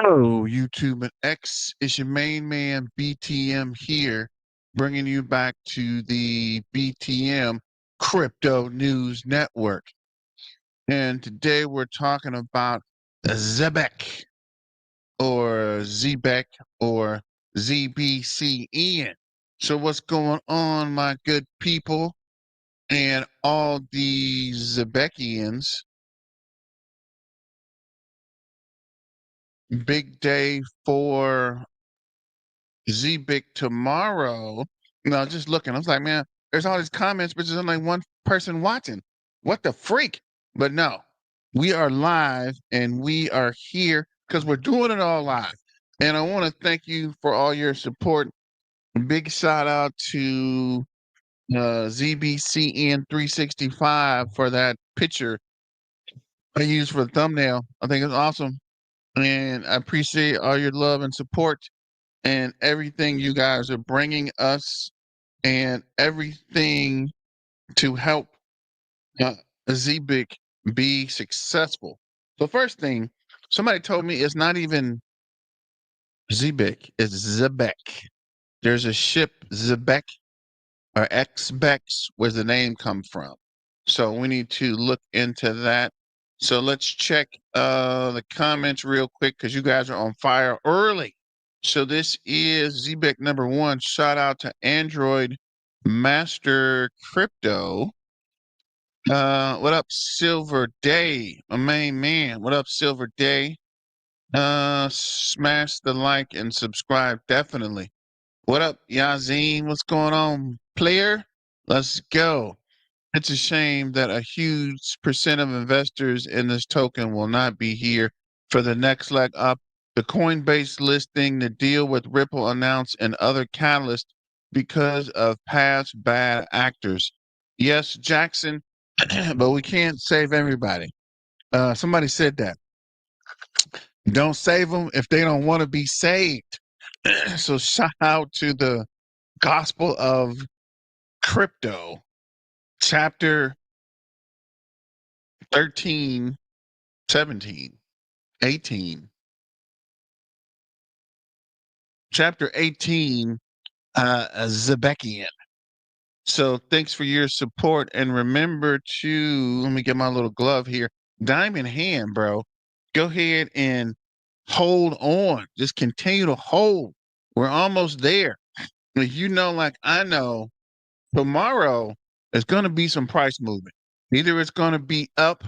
Hello, YouTube and X. It's your main man, BTM here, bringing you back to the BTM Crypto News Network. And today we're talking about ZEBEC or ZBEC or ZBCN. So what's going on, my good people and all the ZEBECians? Big day for ZBIC tomorrow. No, just looking. I was like, man, there's all these comments, but there's only one person watching. What the freak? But no, we are live and we are here because we're doing it all live. And I want to thank you for all your support. Big shout out to ZBCN 365 for that picture I used for the thumbnail. I think it's awesome. And I appreciate all your love and support and everything you guys are bringing us and everything to help uh, ZBIC be successful. The first thing, somebody told me it's not even ZBIC, it's ZEBEC. There's a ship, ZEBEC or XBEX, where's the name come from? So we need to look into that. So let's check the comments real quick because you guys are on fire early. So this is ZBEC number 1. Shout out to Android Master Crypto. What up, Silver Day? My main man. What up, Silver Day? Smash the like and subscribe, definitely. What up, Yazin? What's going on, player? Let's go. It's a shame that a huge percent of investors in this token will not be here for the next leg up. The Coinbase listing, the deal with Ripple announced, and other catalysts because of past bad actors. Yes, Jackson, but we can't save everybody. Somebody said that. Don't save them if they don't want to be saved. So shout out to the Gospel of Crypto, chapter 13, 17, 18. Chapter 18, Zebekian. So thanks for your support. And remember to, let me get my little glove here. Diamond hand, bro. Go ahead and hold on. Just continue to hold. We're almost there. You know, like I know, tomorrow is going to be some price movement. Either it's going to be up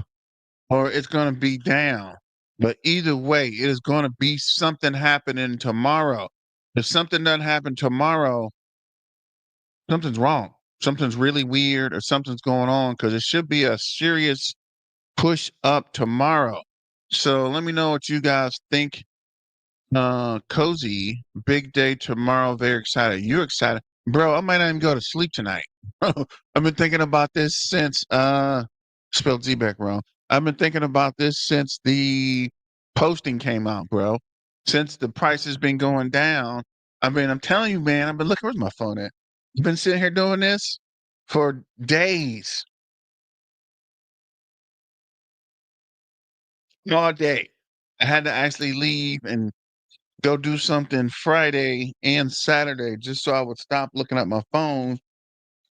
or it's going to be down. But either way, it is going to be something happening tomorrow. If something doesn't happen tomorrow, something's wrong. Something's really weird or something's going on because it should be a serious push up tomorrow. So let me know what you guys think. Cozy, big day tomorrow. Very excited. You're excited. Bro, I might not even go to sleep tonight. I've been thinking about this since spelled Z-Back wrong. I've been thinking about this since the posting came out, bro. Since the price has been going down. I'm telling you, man, I've been looking, where's my phone at? I've been sitting here doing this for days. All day. I had to actually leave and go do something Friday and Saturday just so I would stop looking at my phone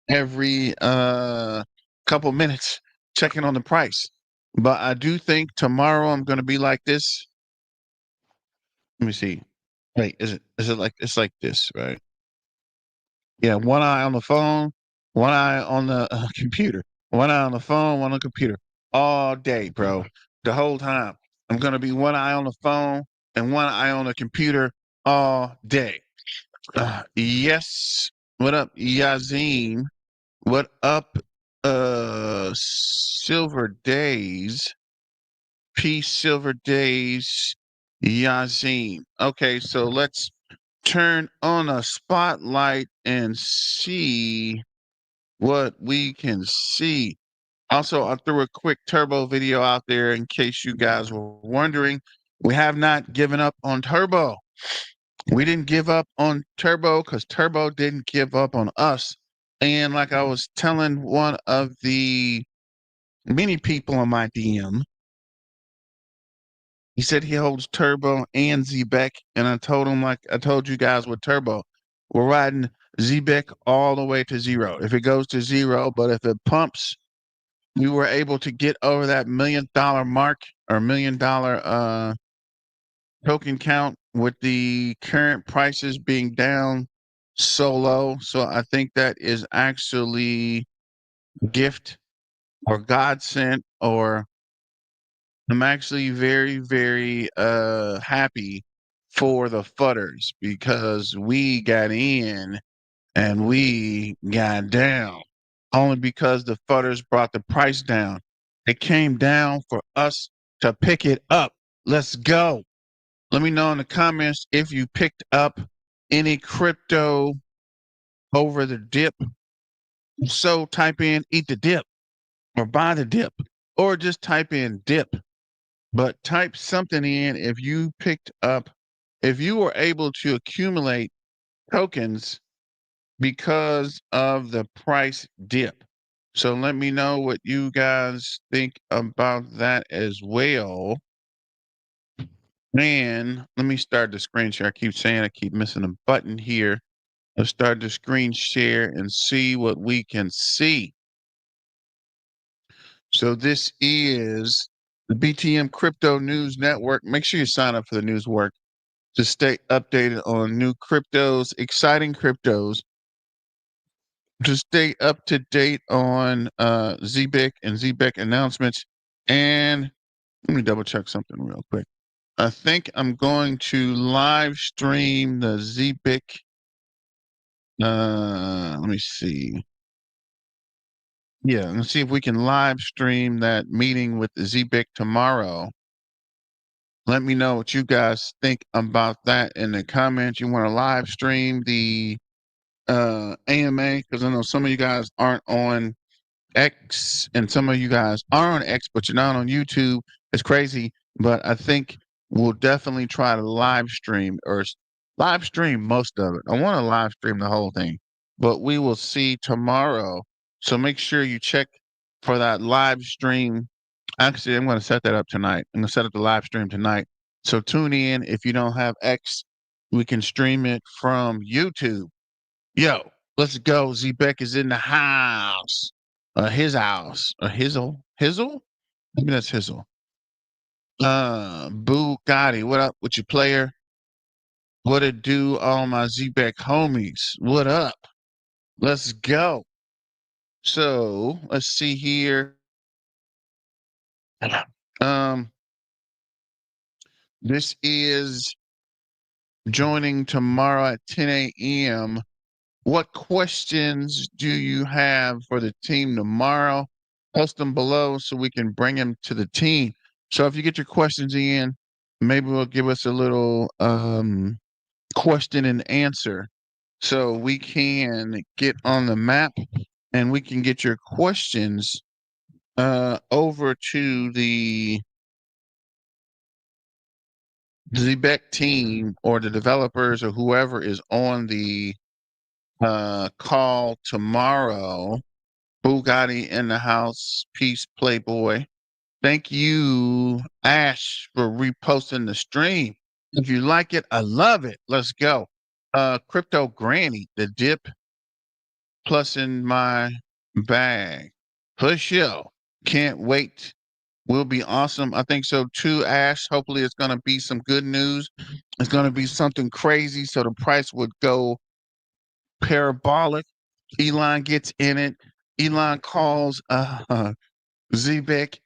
every couple minutes checking on the price. But I do think tomorrow I'm going to be like this. Let me see. Wait, is it like it's like this, right? Yeah, one eye on the phone, one eye on the computer, one eye on the phone, one on the computer all day, bro. The whole time. I'm going to be one eye on the phone and one eye on the computer all day. Yes. What up, Yazin? What up, Silver Days? Peace, Silver Days, Yazin. Okay, so let's turn on a spotlight and see what we can see. Also, I threw a quick turbo video out there in case you guys were wondering. We have not given up on turbo. We didn't give up on turbo because turbo didn't give up on us. And like I was telling one of the many people on my DM, He said he holds Turbo and ZBEC, and I told him, like I told you guys with Turbo, we're riding ZBEC all the way to zero. If it goes to zero, but if it pumps, we were able to get over that $1 million mark or $1 million token count with the current prices being down so low. So I think that is actually gift or godsend, or I'm actually very, very happy for the fudders because we got in and we got down only because the fudders brought the price down. It came down for us to pick it up. Let's go. Let me know in the comments if you picked up any crypto over the dip. So type in eat the dip or buy the dip or just type in dip. But type something in if you picked up, if you were able to accumulate tokens because of the price dip. So let me know what you guys think about that as well. And let me start the screen share. I keep saying I keep missing a button here. Let's start the screen share and see what we can see. So this is the BTM Crypto News Network. Make sure you sign up for the news work to stay updated on new cryptos, exciting cryptos, to stay up to date on ZBEC and ZBEC announcements. And let me double check something real quick. I think I'm going to live stream the ZBEC. Let me see. Yeah, let's see if we can live stream that meeting with the ZBEC tomorrow. Let me know what you guys think about that in the comments. You want to live stream the AMA, because I know some of you guys aren't on X and some of you guys are on X, but you're not on YouTube. It's crazy, but I think we'll definitely try to live stream or live stream most of it. I want to live stream the whole thing, but we will see tomorrow. So make sure you check for that live stream. Actually, I'm going to set that up tonight. I'm going to set up the live stream tonight. So tune in. If you don't have X, we can stream it from YouTube. Yo, let's go. ZBEC is in the house. His house. Hizzle. Hizzle? Maybe that's Hizzle. Boo Gotti. What up with your player? What it do, all my ZBEC homies? What up? Let's go. So let's see here. This is joining tomorrow at 10 a.m. What questions do you have for the team tomorrow? Post them below so we can bring them to the team. So if you get your questions in, maybe we'll give us a little question and answer so we can get on the map and we can get your questions over to the ZBEC team or the developers or whoever is on the call tomorrow. Bugatti in the house. Peace, Playboy. Thank you, Ash, for reposting the stream. If you like it, I love it. Let's go. Crypto Granny, the dip plus in my bag. Push yo. Can't wait. Will be awesome. I think so too, Ash. Hopefully it's gonna be some good news. It's gonna be something crazy. So the price would go parabolic. Elon gets in it. Elon calls ZBEC.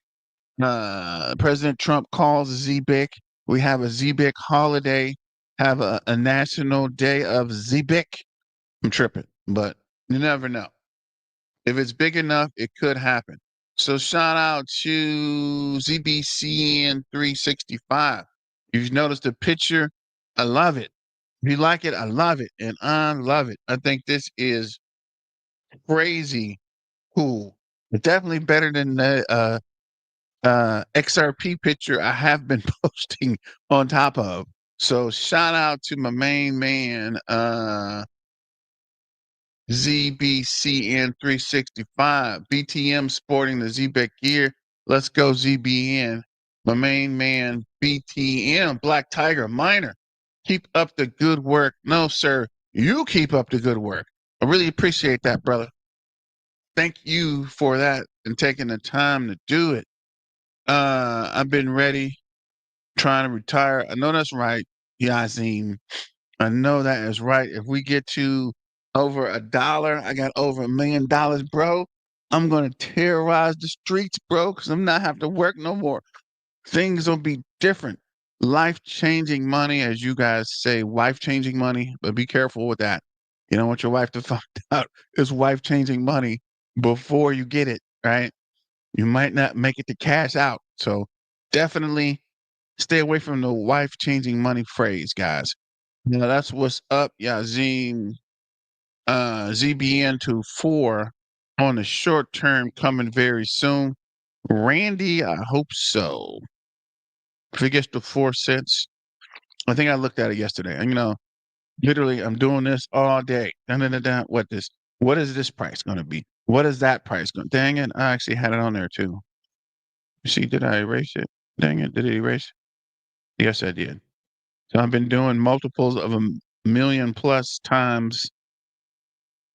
President Trump calls ZBEC. We have a ZBEC holiday. Have a national day of ZBEC. I'm tripping, but you never know. If it's big enough, it could happen. So shout out to ZBCN 365. You've noticed the picture. I love it. If you like it, I love it. And I love it. I think this is crazy cool. It's definitely better than the XRP picture I have been posting on top of. So shout out to my main man, ZBCN 365, BTM sporting the ZBEC gear. Let's go ZBN. My main man, BTM, Black Tiger Miner. Keep up the good work. No, sir. You keep up the good work. I really appreciate that, brother. Thank you for that and taking the time to do it. I've been ready, trying to retire. I know that's right, Yazim. I know that is right. If we get to over $1, I got over $1 million, bro. I'm gonna terrorize the streets, bro, because I'm not having to work no more. Things will be different. Life-changing money, as you guys say, life-changing money, but be careful with that. You don't want your wife to find out it's life-changing money before you get it, right? You might not make it to cash out. So definitely stay away from the life-changing money phrase, guys. You know, that's what's up, Yazim. ZBN to 4 on the short term coming very soon. Randy, I hope so. If it gets to 4 cents, I think I looked at it yesterday. And, you know, literally, I'm doing this all day. Dun, dun, dun, dun. What is this price going to be? What is that price going? Dang it! I actually had it on there too. See, did I erase it? Dang it! Did it erase? Yes, I did. So I've been doing multiples of a million plus times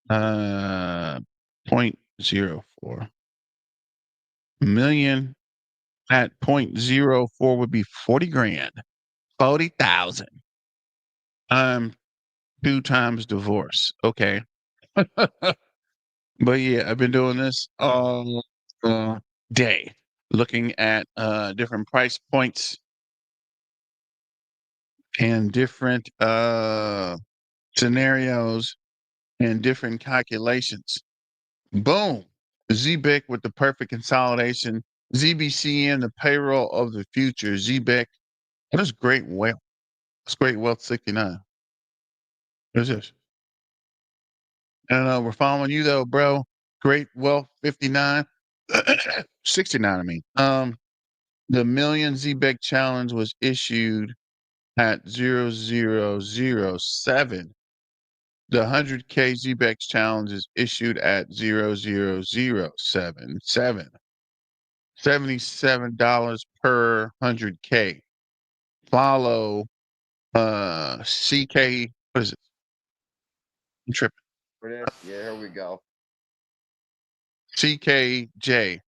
0.04 million at 0.04 would be 40 grand, 40,000. I'm 2 times divorce. Okay. But yeah, I've been doing this all day, looking at different price points and different scenarios and different calculations. Boom. ZBEC with the perfect consolidation. ZBCN, the payroll of the future. ZBEC. That is great wealth. That's great wealth 69. What is this? I don't know. We're following you though, bro. Great wealth 59. 69, I mean. The million ZBEC challenge was issued at 0007. The 100K ZBEC challenge is issued at 00077. $77 per 100K. Follow CK. What is it? I'm tripping. For this, yeah, here we go. CKJ.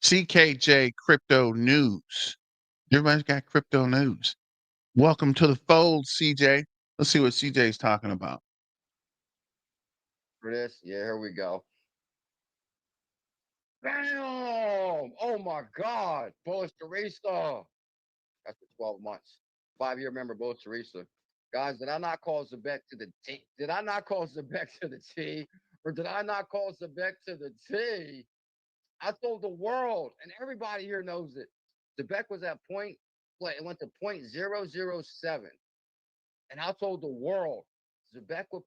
CKJ Crypto News. Everybody's got crypto news. Welcome to the fold, CJ. Let's see what CJ's talking about. For this, yeah, here we go. Bam! Oh my God, Bullish Teresa. That's for 12 months. 5-year member, Bullish Teresa. Guys, did I not call ZEBEC to the T? Did I not call ZEBEC to the T? Or did I not call ZEBEC to the T? I told the world, and everybody here knows it. ZEBEC was at point, what? It went to 0.007. And I told the world, ZEBEC would.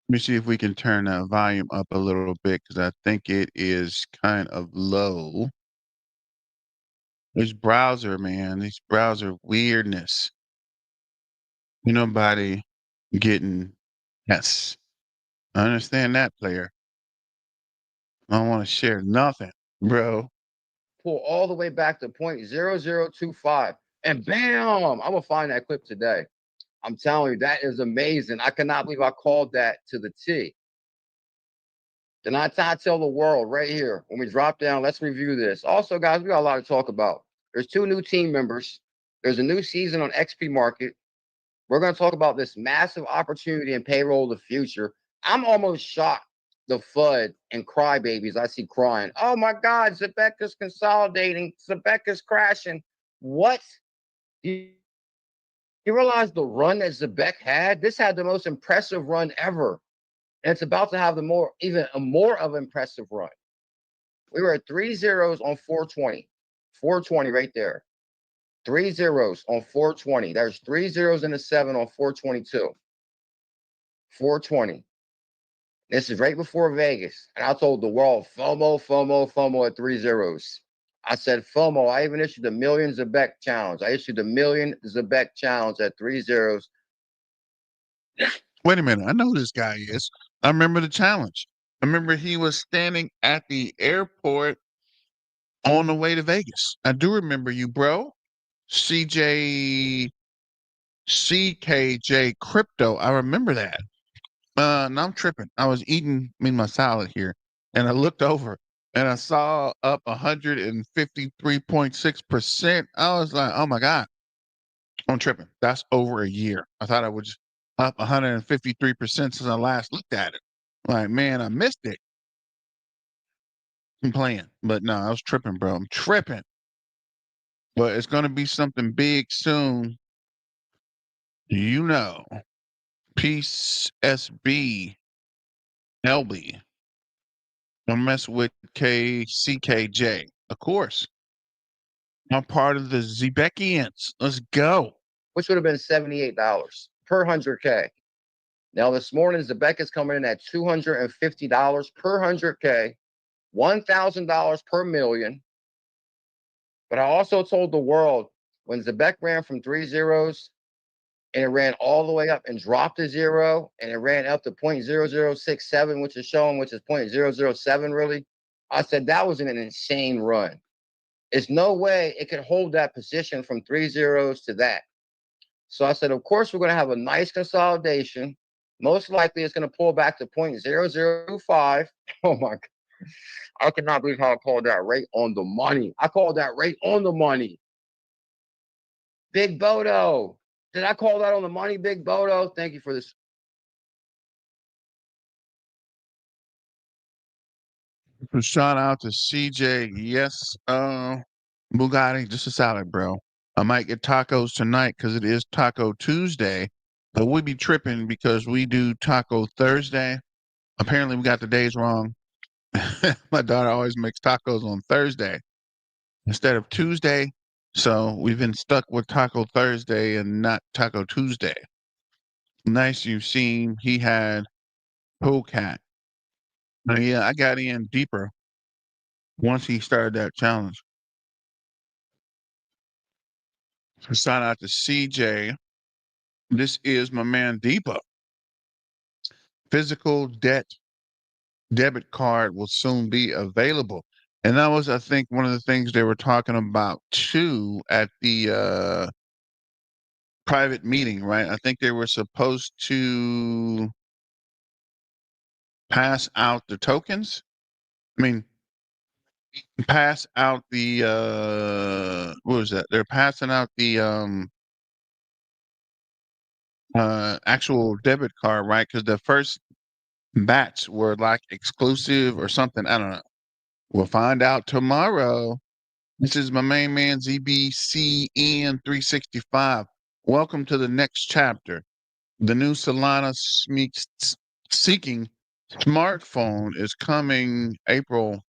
Let me see if we can turn the volume up a little bit because I think it is kind of low. This browser, man, this browser weirdness. Nobody getting yes. I understand that, player. I don't want to share nothing, bro. Pull all the way back to 0.0025. And bam, I'm going to find that clip today. I'm telling you, that is amazing. I cannot believe I called that to the T. Then I tell the world right here, when we drop down, let's review this. Also, guys, we got a lot to talk about. There's 2 new team members. There's a new season on XP Market. We're going to talk about this massive opportunity in payroll of the future. I'm almost shocked. The FUD and crybabies I see crying. Oh my God, ZEBEC is consolidating. ZEBEC is crashing. What? You realize the run that ZEBEC had? This had the most impressive run ever. And it's about to have even a more of an impressive run. We were at 3 zeros on 420. 420 right there. 3 zeros on 420. There's 3 zeros and a 7 on 422. 420. This is right before Vegas. And I told the world, FOMO at 3 zeros. I said FOMO. I even issued the million ZEBEC challenge. I issued the million ZEBEC challenge at 3 zeros. Wait a minute. I know who this guy is. I remember the challenge. I remember he was standing at the airport on the way to Vegas. I do remember you, bro. CJ CKJ Crypto. I remember that. No, I'm tripping. I was eating my salad here, and I looked over and I saw up 153.6%. I was like, oh my God, I'm tripping. That's over a year. I thought I was up 153% since I last looked at it. Like, man, I missed it. I'm playing. But no, I was tripping, bro. I'm tripping. But it's gonna be something big soon. You know. Peace SB LB. Don't mess with KCKJ. Of course. I'm part of the ZBCNs. Let's go. which would have been $78 per 100K. Now, this morning, ZEBEC is coming in at $250 per 100K, $1,000 per million. But I also told the world when ZEBEC ran from 3 zeros and it ran all the way up and dropped a zero and it ran up to 0.0067, which is showing, which is 0.007 really. I said that was an insane run. There's no way it could hold that position from 3 zeros to that. So I said, of course, we're going to have a nice consolidation. Most likely it's going to pull back to 0.0025. Oh my God. I cannot believe how I called that right on the money. I called that right on the money. Big Bodo. Did I call that on the money, Big Bodo? Thank you for this. Shout out to CJ. Yes, Bugatti, just a salad, bro. I might get tacos tonight because it is Taco Tuesday. But we be tripping because we do Taco Thursday. Apparently, we got the days wrong. My daughter always makes tacos on Thursday instead of Tuesday. So we've been stuck with Taco Thursday and not Taco Tuesday. Nice you've seen. He had Polecat. Yeah, I got in deeper once he started that challenge. So shout out to CJ. This is my man Deepa. Physical debt debit card will soon be available. And that was, I think, one of the things they were talking about too at the private meeting, right? I think they were supposed to pass out the tokens. I mean, pass out the what was that? They're passing out the actual debit card, right? Because the first batch were like exclusive or something. I don't know. We'll find out tomorrow. This is my main man, ZBCN 365. Welcome to the next chapter. The new Solana seeking smartphone is coming April.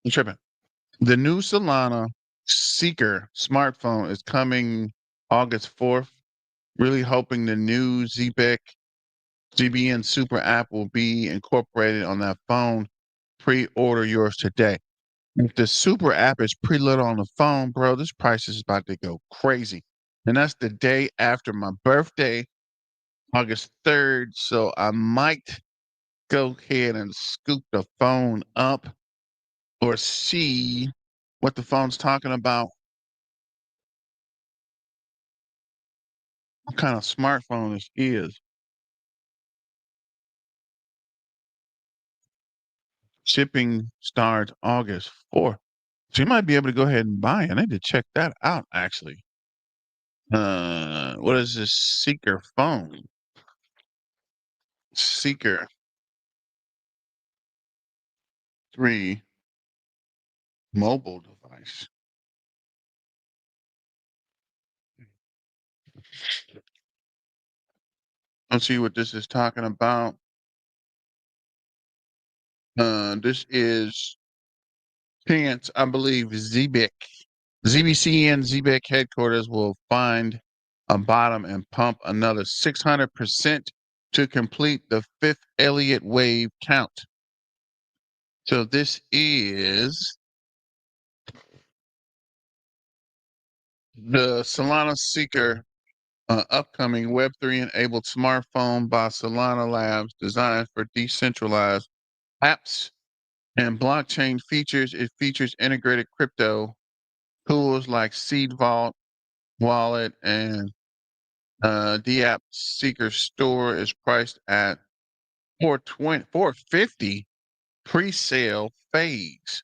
I'm tripping. The new Solana Seeker smartphone is coming August 4th. Really hoping the new ZBN Super app will be incorporated on that phone. Pre-order yours today. If the Super app is preloaded on the phone, bro, this price is about to go crazy. And that's the day after my birthday, August 3rd. So I might go ahead and scoop the phone up or see what the phone's talking about. What kind of smartphone this is. Shipping starts August 4th. So you might be able to go ahead and buy it. I need to check that out actually. What is this Seeker phone? Seeker 3 mobile device. Let's see what this is talking about. This is Chance, I believe, ZBIC. ZBCN ZBIC headquarters will find a bottom and pump another 600% to complete the fifth Elliot wave count. So this is the Solana Seeker upcoming Web3 enabled smartphone by Solana Labs designed for decentralized apps and blockchain features. It features integrated crypto tools like Seed Vault, Wallet, and the app Seeker Store is priced at 450 pre-sale phase.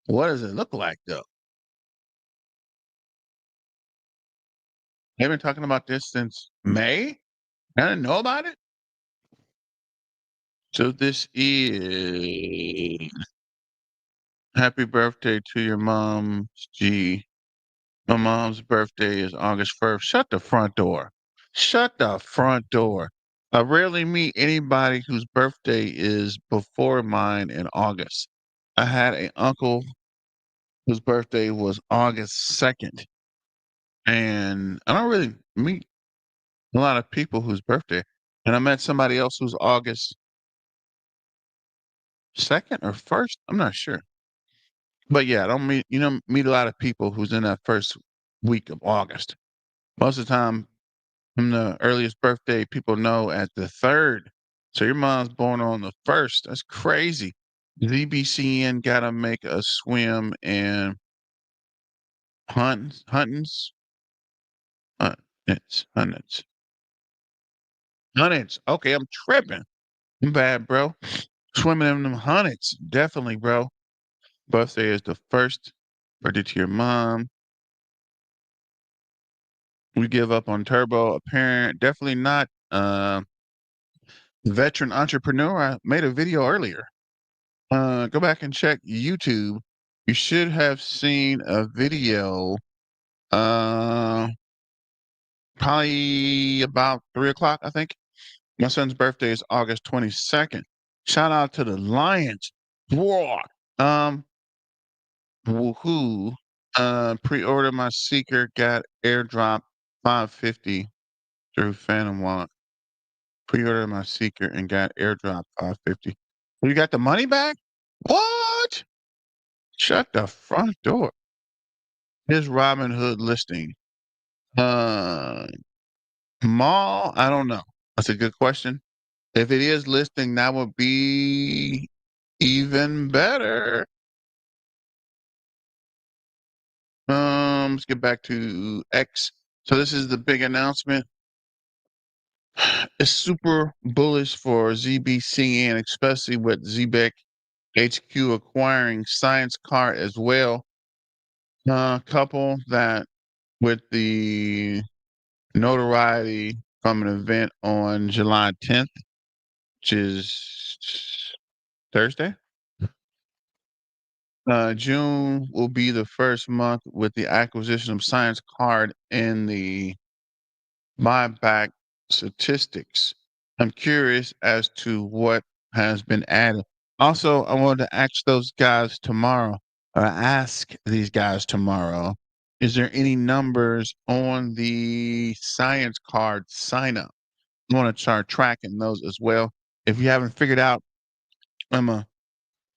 What does it look like though? They've been talking about this since May. I didn't know about it. So this is happy birthday to your mom, G. My mom's birthday is August 1st. Shut the front door. Shut the front door. I rarely meet anybody whose birthday is before mine in August. I had an uncle whose birthday was August 2nd. And I don't really meet a lot of people whose birthday. And I met somebody else who's August 2nd or 1st. I'm not sure. But yeah, I don't meet a lot of people who's in that first week of August. Most of the time, from the earliest birthday people know at the 3rd. So your mom's born on the 1st. That's crazy. ZBCN gotta make a swim and huntins. Huntins. Okay, I'm tripping. I'm bad, bro. Swimming in them huntins. Definitely, bro. Birthday is the 1st. Birthday to your mom. We give up on Turbo. A parent, definitely not veteran entrepreneur. I made a video earlier. Go back and check YouTube. You should have seen a video uh probably about 3 o'clock, I think. My son's birthday is August 22nd. Shout out to the Lions. Roar. Woohoo. Pre-order my Seeker, got airdrop 550 through Phantom Wallet. Pre-order my Seeker and got airdrop 550. You got the money back? What? Shut the front door. His Robin Hood listing. Uh Mall, I don't know. That's a good question. If it is listing, that would be even better. Let's get back to X. So this is the big announcement. It's super bullish for ZBCN, especially with ZBEC HQ acquiring Science Card as well. Couple that with the notoriety from an event on July 10th, which is Thursday. June will be the first month with the acquisition of Science Card and the buyback statistics. I'm curious as to what has been added. Also, I wanted to ask those guys tomorrow, or ask these guys tomorrow, is there any numbers on the Science Card sign up? I want to start tracking those as well. If you haven't figured out, I'm a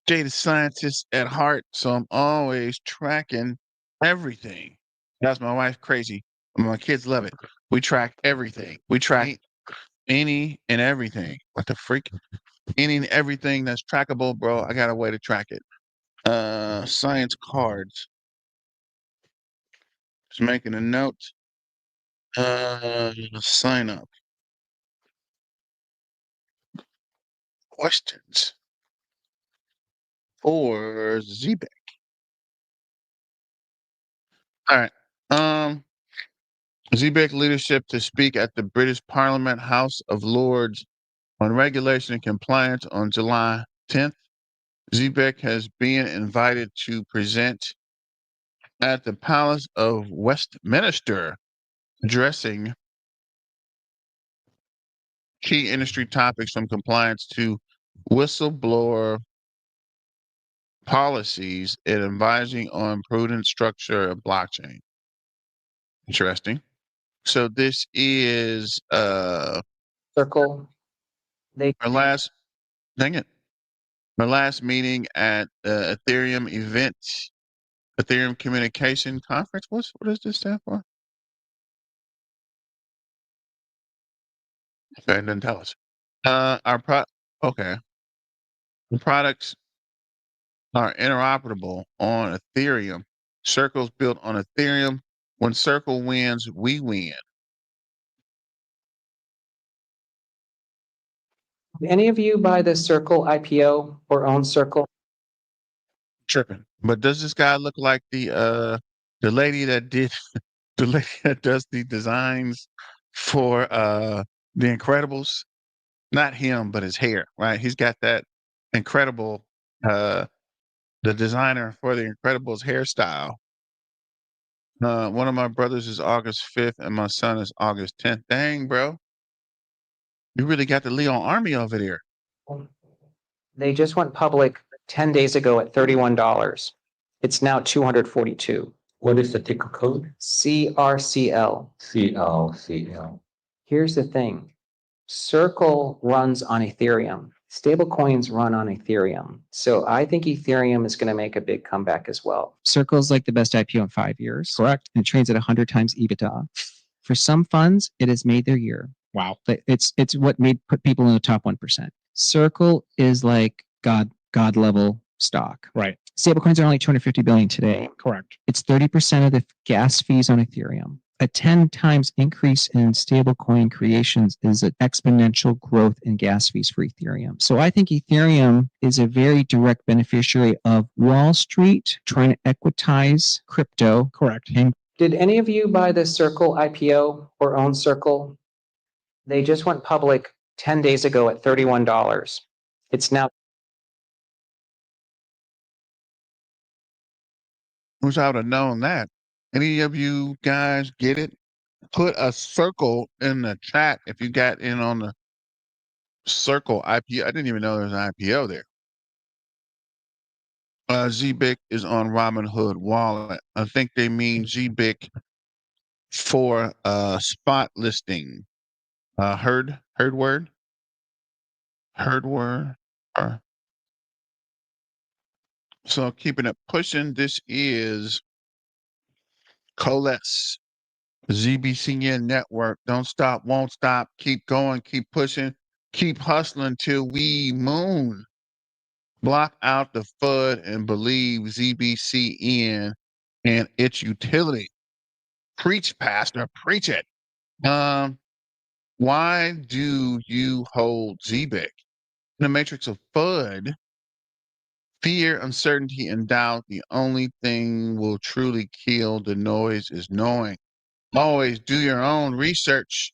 data scientist at heart, so I'm always tracking everything. That's my wife crazy. My kids love it. We track everything. We track any and everything. What the freak? Any and everything that's trackable, bro. I got a way to track it. Science cards. Just making a note. Sign up. Questions for ZBEC. All right. ZBEC leadership to speak at the British Parliament House of Lords on regulation and compliance on July 10th. ZBEC has been invited to present at the Palace of Westminster, addressing key industry topics from compliance to whistleblower policies and advising on prudent structure of blockchain. Interesting. So this is Circle. our last dang it. Our last meeting at Ethereum event, Ethereum Communication Conference. What does this stand for? Okay, it didn't tell us. Okay. The products are interoperable on Ethereum. Circle's built on Ethereum. When Circle wins, we win. Any of you buy the Circle IPO or own Circle? Tripping. But does this guy look like the lady that did the lady that does the designs for The Incredibles? Not him, but his hair, right? He's got that incredible the designer for The Incredibles hairstyle. One of my brothers is August 5th and my son is August 10th. Dang, bro. You really got the Leon Army over there. They just went public 10 days ago at $31. It's now 242. What is the ticker code? CRCL. CLCL. Here's the thing. Circle runs on Ethereum. Stablecoins run on Ethereum. So I think Ethereum is going to make a big comeback as well. Circle's like the best IPO in 5 years. Correct. And it trades at 100 times EBITDA. For some funds, it has made their year. Wow. But it's what put people in the top 1%. Circle is like God level stock. Right. Stablecoins are only 250 billion today. Correct. It's 30% of the gas fees on Ethereum. A 10 times increase in stablecoin creations is an exponential growth in gas fees for Ethereum. So I think Ethereum is a very direct beneficiary of Wall Street trying to equitize crypto. Correct. And did any of you buy the Circle IPO or own Circle? They just went public 10 days ago at $31. It's now. Wish I would have known that. Any of you guys get it? Put a circle in the chat if you got in on the Circle IPO. I didn't even know there was an IPO there. ZBIC is on Robinhood Wallet. I think they mean ZBIC for spot listing. Heard word? Heard word? So keeping it pushing, this is Coalesce. ZBCN network. Don't stop, won't stop. Keep going, keep pushing, keep hustling till we moon. Block out the FUD and believe ZBCN and its utility. Preach, Pastor, preach it. Why do you hold ZBIC? In the matrix of FUD, fear, uncertainty, and doubt, the only thing will truly kill the noise is knowing. Always do your own research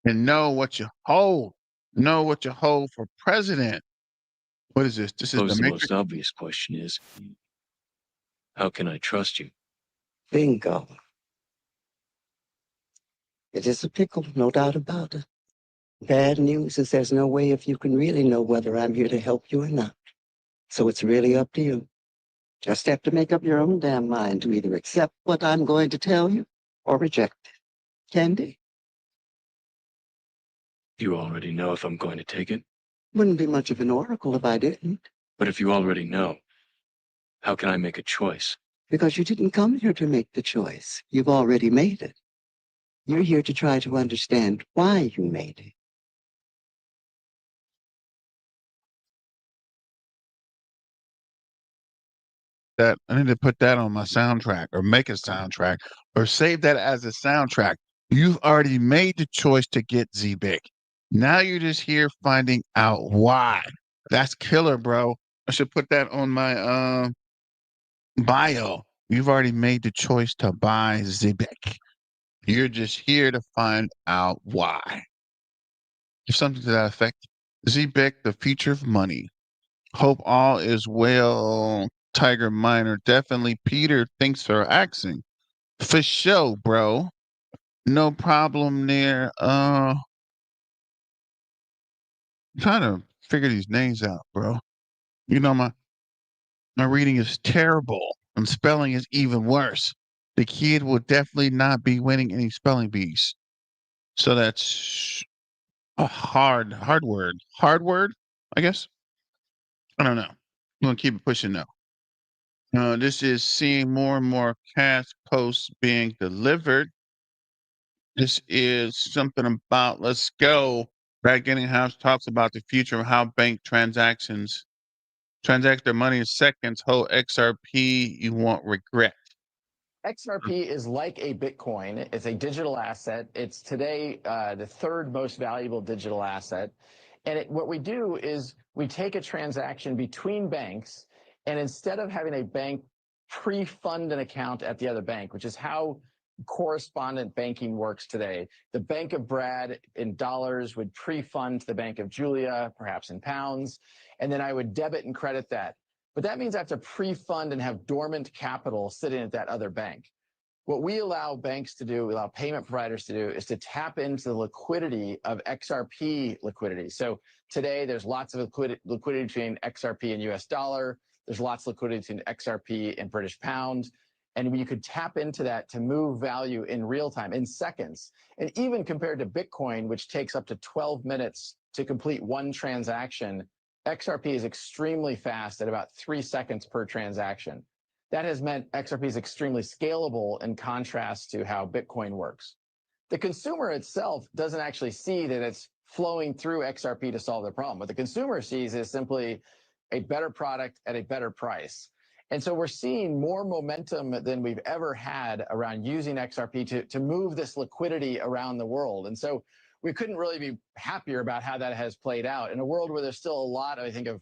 and know what you hold. Know what you hold for president. What is this? This is The the most obvious question is, how can I trust you? Bingo. It is a pickle, no doubt about it. Bad news is there's no way if you can really know whether I'm here to help you or not. So it's really up to you. Just have to make up your own damn mind to either accept what I'm going to tell you or reject it. Candy? You already know if I'm going to take it. Wouldn't be much of an oracle if I didn't. But if you already know, how can I make a choice? Because you didn't come here to make the choice. You've already made it. You're here to try to understand why you made it. that. I need to put that on my soundtrack or make a soundtrack or save that as a soundtrack. You've already made the choice to get ZBIC. Now you're just here finding out why. That's killer, bro. I should put that on my bio. You've already made the choice to buy ZBIC. You're just here to find out why. If something to that effect. ZBIC, the future of money. Hope all is well, Tiger Miner. Definitely Peter. Thanks for asking. For sure, bro. No problem there. I'm trying to figure these names out, bro. You know, my reading is terrible and spelling is even worse. The kid will definitely not be winning any spelling bees. So that's a hard word. Hard word, I guess. I don't know. I'm gonna keep it pushing though. This is seeing more and more cast posts being delivered. This is something about let's go. Brad House talks about the future of how bank transact their money in seconds. Hold XRP, you won't regret. XRP is like a Bitcoin. It's a digital asset. It's today the third most valuable digital asset. And what we do is we take a transaction between banks, and instead of having a bank pre-fund an account at the other bank, which is how correspondent banking works today, the Bank of Brad in dollars would pre-fund the Bank of Julia, perhaps in pounds, and then I would debit and credit that. But that means I have to pre-fund and have dormant capital sitting at that other bank. What we allow banks to do, we allow payment providers to do, is to tap into the liquidity of XRP liquidity. So today there's lots of liquidity between XRP and US dollar. There's lots of liquidity between XRP and British pound. And you could tap into that to move value in real time, in seconds. And even compared to Bitcoin, which takes up to 12 minutes to complete one transaction, XRP is extremely fast at about 3 seconds per transaction. That has meant XRP is extremely scalable in contrast to how Bitcoin works. The consumer itself doesn't actually see that it's flowing through XRP to solve the problem. What the consumer sees is simply a better product at a better price. And so we're seeing more momentum than we've ever had around using XRP to move this liquidity around the world. And so we couldn't really be happier about how that has played out in a world where there's still a lot, I think, of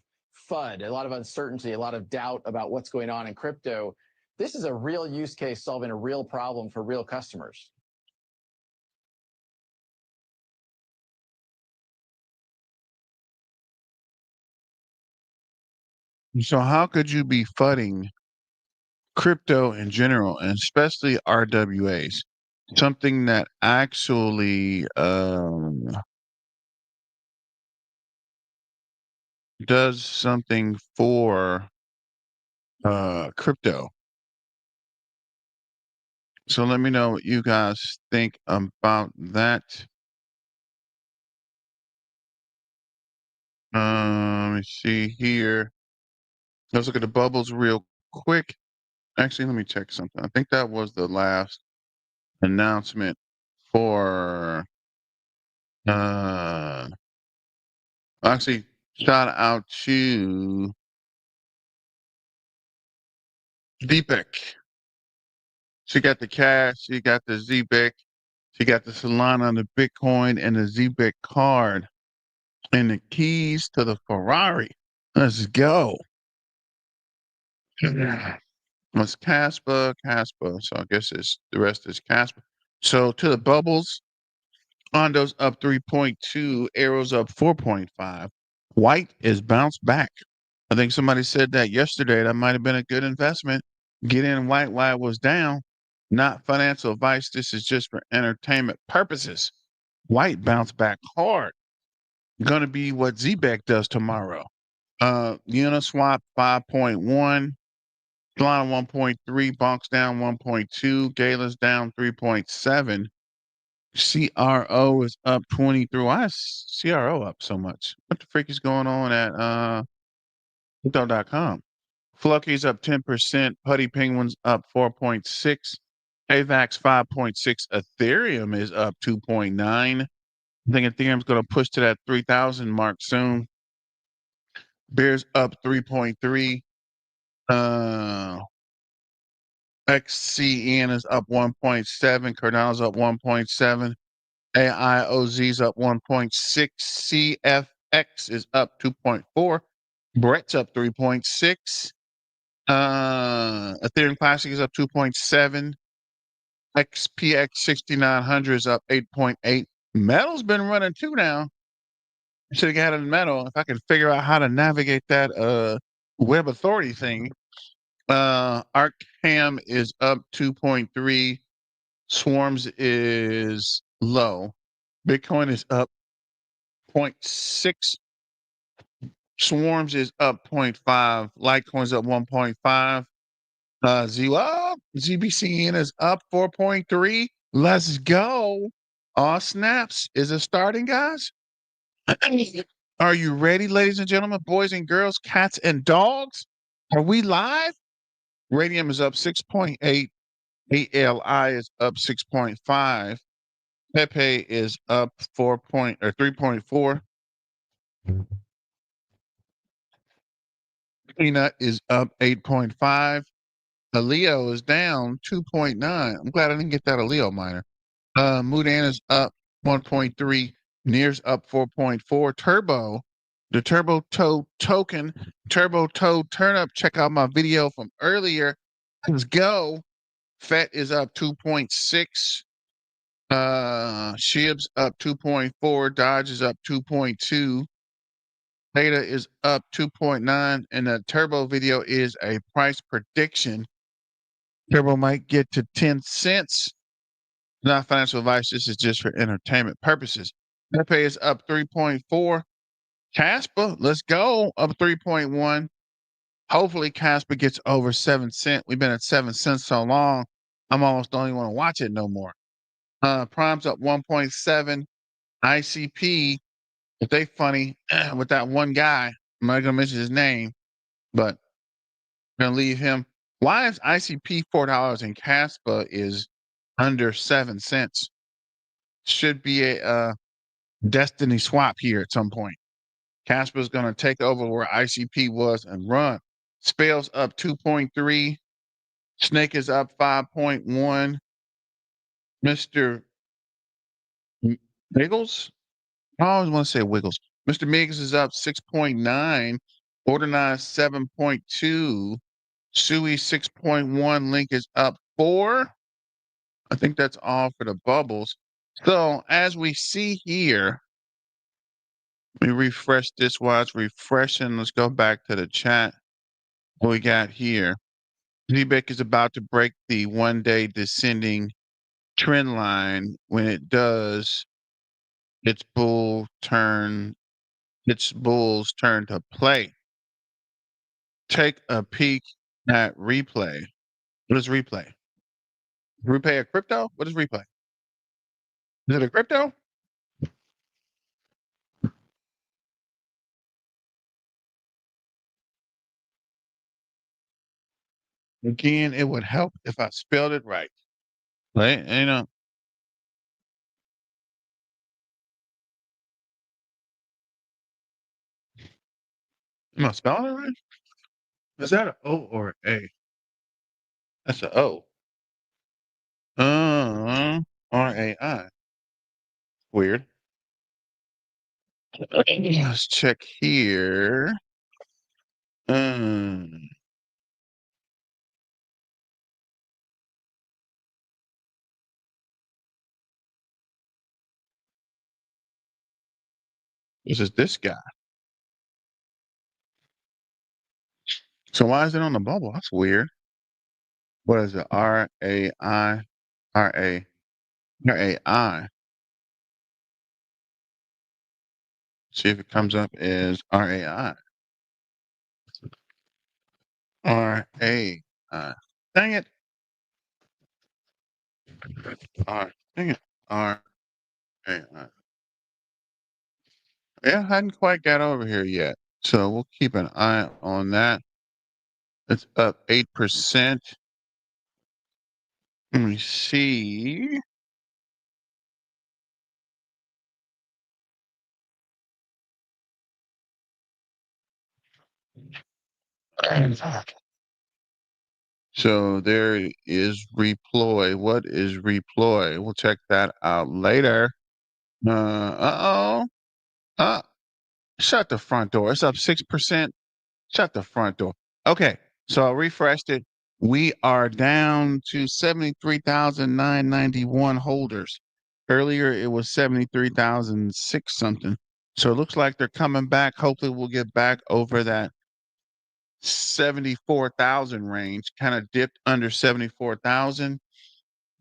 FUD, a lot of uncertainty, a lot of doubt about what's going on in crypto. This is a real use case solving a real problem for real customers. So how could you be fudding crypto in general, and especially RWAs? Something that actually does something for crypto. So let me know what you guys think about that. Let me see here. Let's look at the bubbles real quick. Actually, let me check something. I think that was the last announcement for actually, shout out to ZBCN. She got the cash, she got the ZBEC, she got the Solana, the Bitcoin, and the ZBEC card, and the keys to the Ferrari. Let's go. What's Casper? So I guess the rest is Casper. So to the bubbles, Hondo's up 3.2, Arrow's up 4.5. White is bounced back. I think somebody said that yesterday. That might have been a good investment. Get in White while it was down. Not financial advice. This is just for entertainment purposes. White bounced back hard. Going to be what ZBEC does tomorrow. Uniswap 5.1. Solana 1.3. Bonks down 1.2. Gala's down 3.7. CRO is up 23. Why is CRO up so much? What the freak is going on at crypto.com? Flunky's up 10%. Putty Penguins up 4.6. AVAX 5.6. Ethereum is up 2.9. I think Ethereum's going to push to that 3,000 mark soon. Bears up 3.3. XCN is up 1.7. Cardano's up 1.7. AIOZ's up 1.6. CFX is up 2.4. Brett's up 3.6. Ethereum Classic is up 2.7. XPX 6900 is up 8.8. Metal's been running too now. Should have got a metal. If I could figure out how to navigate that web authority thing. Arkham is up 2.3. Swarms is low. Bitcoin is up 0.6. Swarms is up 0.5. Litecoin's up 1.5. ZBCN is up 4.3. Let's go. All snaps. Is it starting, guys? Are you ready, ladies and gentlemen, boys and girls, cats and dogs? Are we live? Radium is up 6.8. ALI is up 6.5. Pepe is up 3.4. Peanut is up 8.5. Leo is down 2.9. I'm glad I didn't get that Leo miner. Mudan is up 1.3. Near's up 4.4. Turbo, the Turbo Toe token, Turbo Toe turnip. Check out my video from earlier. Let's go. FET is up 2.6. Shib's up 2.4. Dodge is up 2.2. Theta is up 2.9. And the Turbo video is a price prediction. Turbo might get to 10 cents. Not financial advice. This is just for entertainment purposes. Pepe is up 3.4. Casper, let's go, up 3.1. Hopefully Casper gets over 7 cents. We've been at 7 cents so long, I'm almost don't even want to watch it no more. Prime's up 1.7. ICP, if they funny with that one guy, I'm not going to mention his name, but I'm going to leave him. Why is ICP $4 and Casper is under 7 cents? Should be a destiny swap here at some point. Casper's going to take over where ICP was and run. Spell's up 2.3. Snake is up 5.1. Mr. Wiggles? I always want to say Wiggles. Mr. Miggs is up 6.9. Organized 7.2. Sui 6.1. Link is up 4. I think that's all for the bubbles. So as we see here, let me refresh this while it's refreshing. Let's go back to the chat. What we got here. ZBEC is about to break the one-day descending trend line. When it does, its bulls turn to play. Take a peek at replay. What is replay? Replay a crypto? What is replay? Is it a crypto? Again, it would help if I spelled it right. Right? Am I spelling it right? Is that an O or A? That's an O. RAI. Weird. Let's check here. This is this guy. So why is it on the bubble? That's weird. What is it? RAI. RAI. See if it comes up as RAI. RAI. Dang it. Dang it. RAI. Yeah, I hadn't quite got over here yet. So we'll keep an eye on that. It's up 8%. Let me see. So there is Reploy. What is Reploy? We'll check that out later. Shut the front door. It's up 6%. Shut the front door. Okay, so I refreshed it. We are down to 73,991 holders. Earlier, it was 73,006 something. So it looks like they're coming back. Hopefully, we'll get back over that 74,000 range. Kind of dipped under 74,000.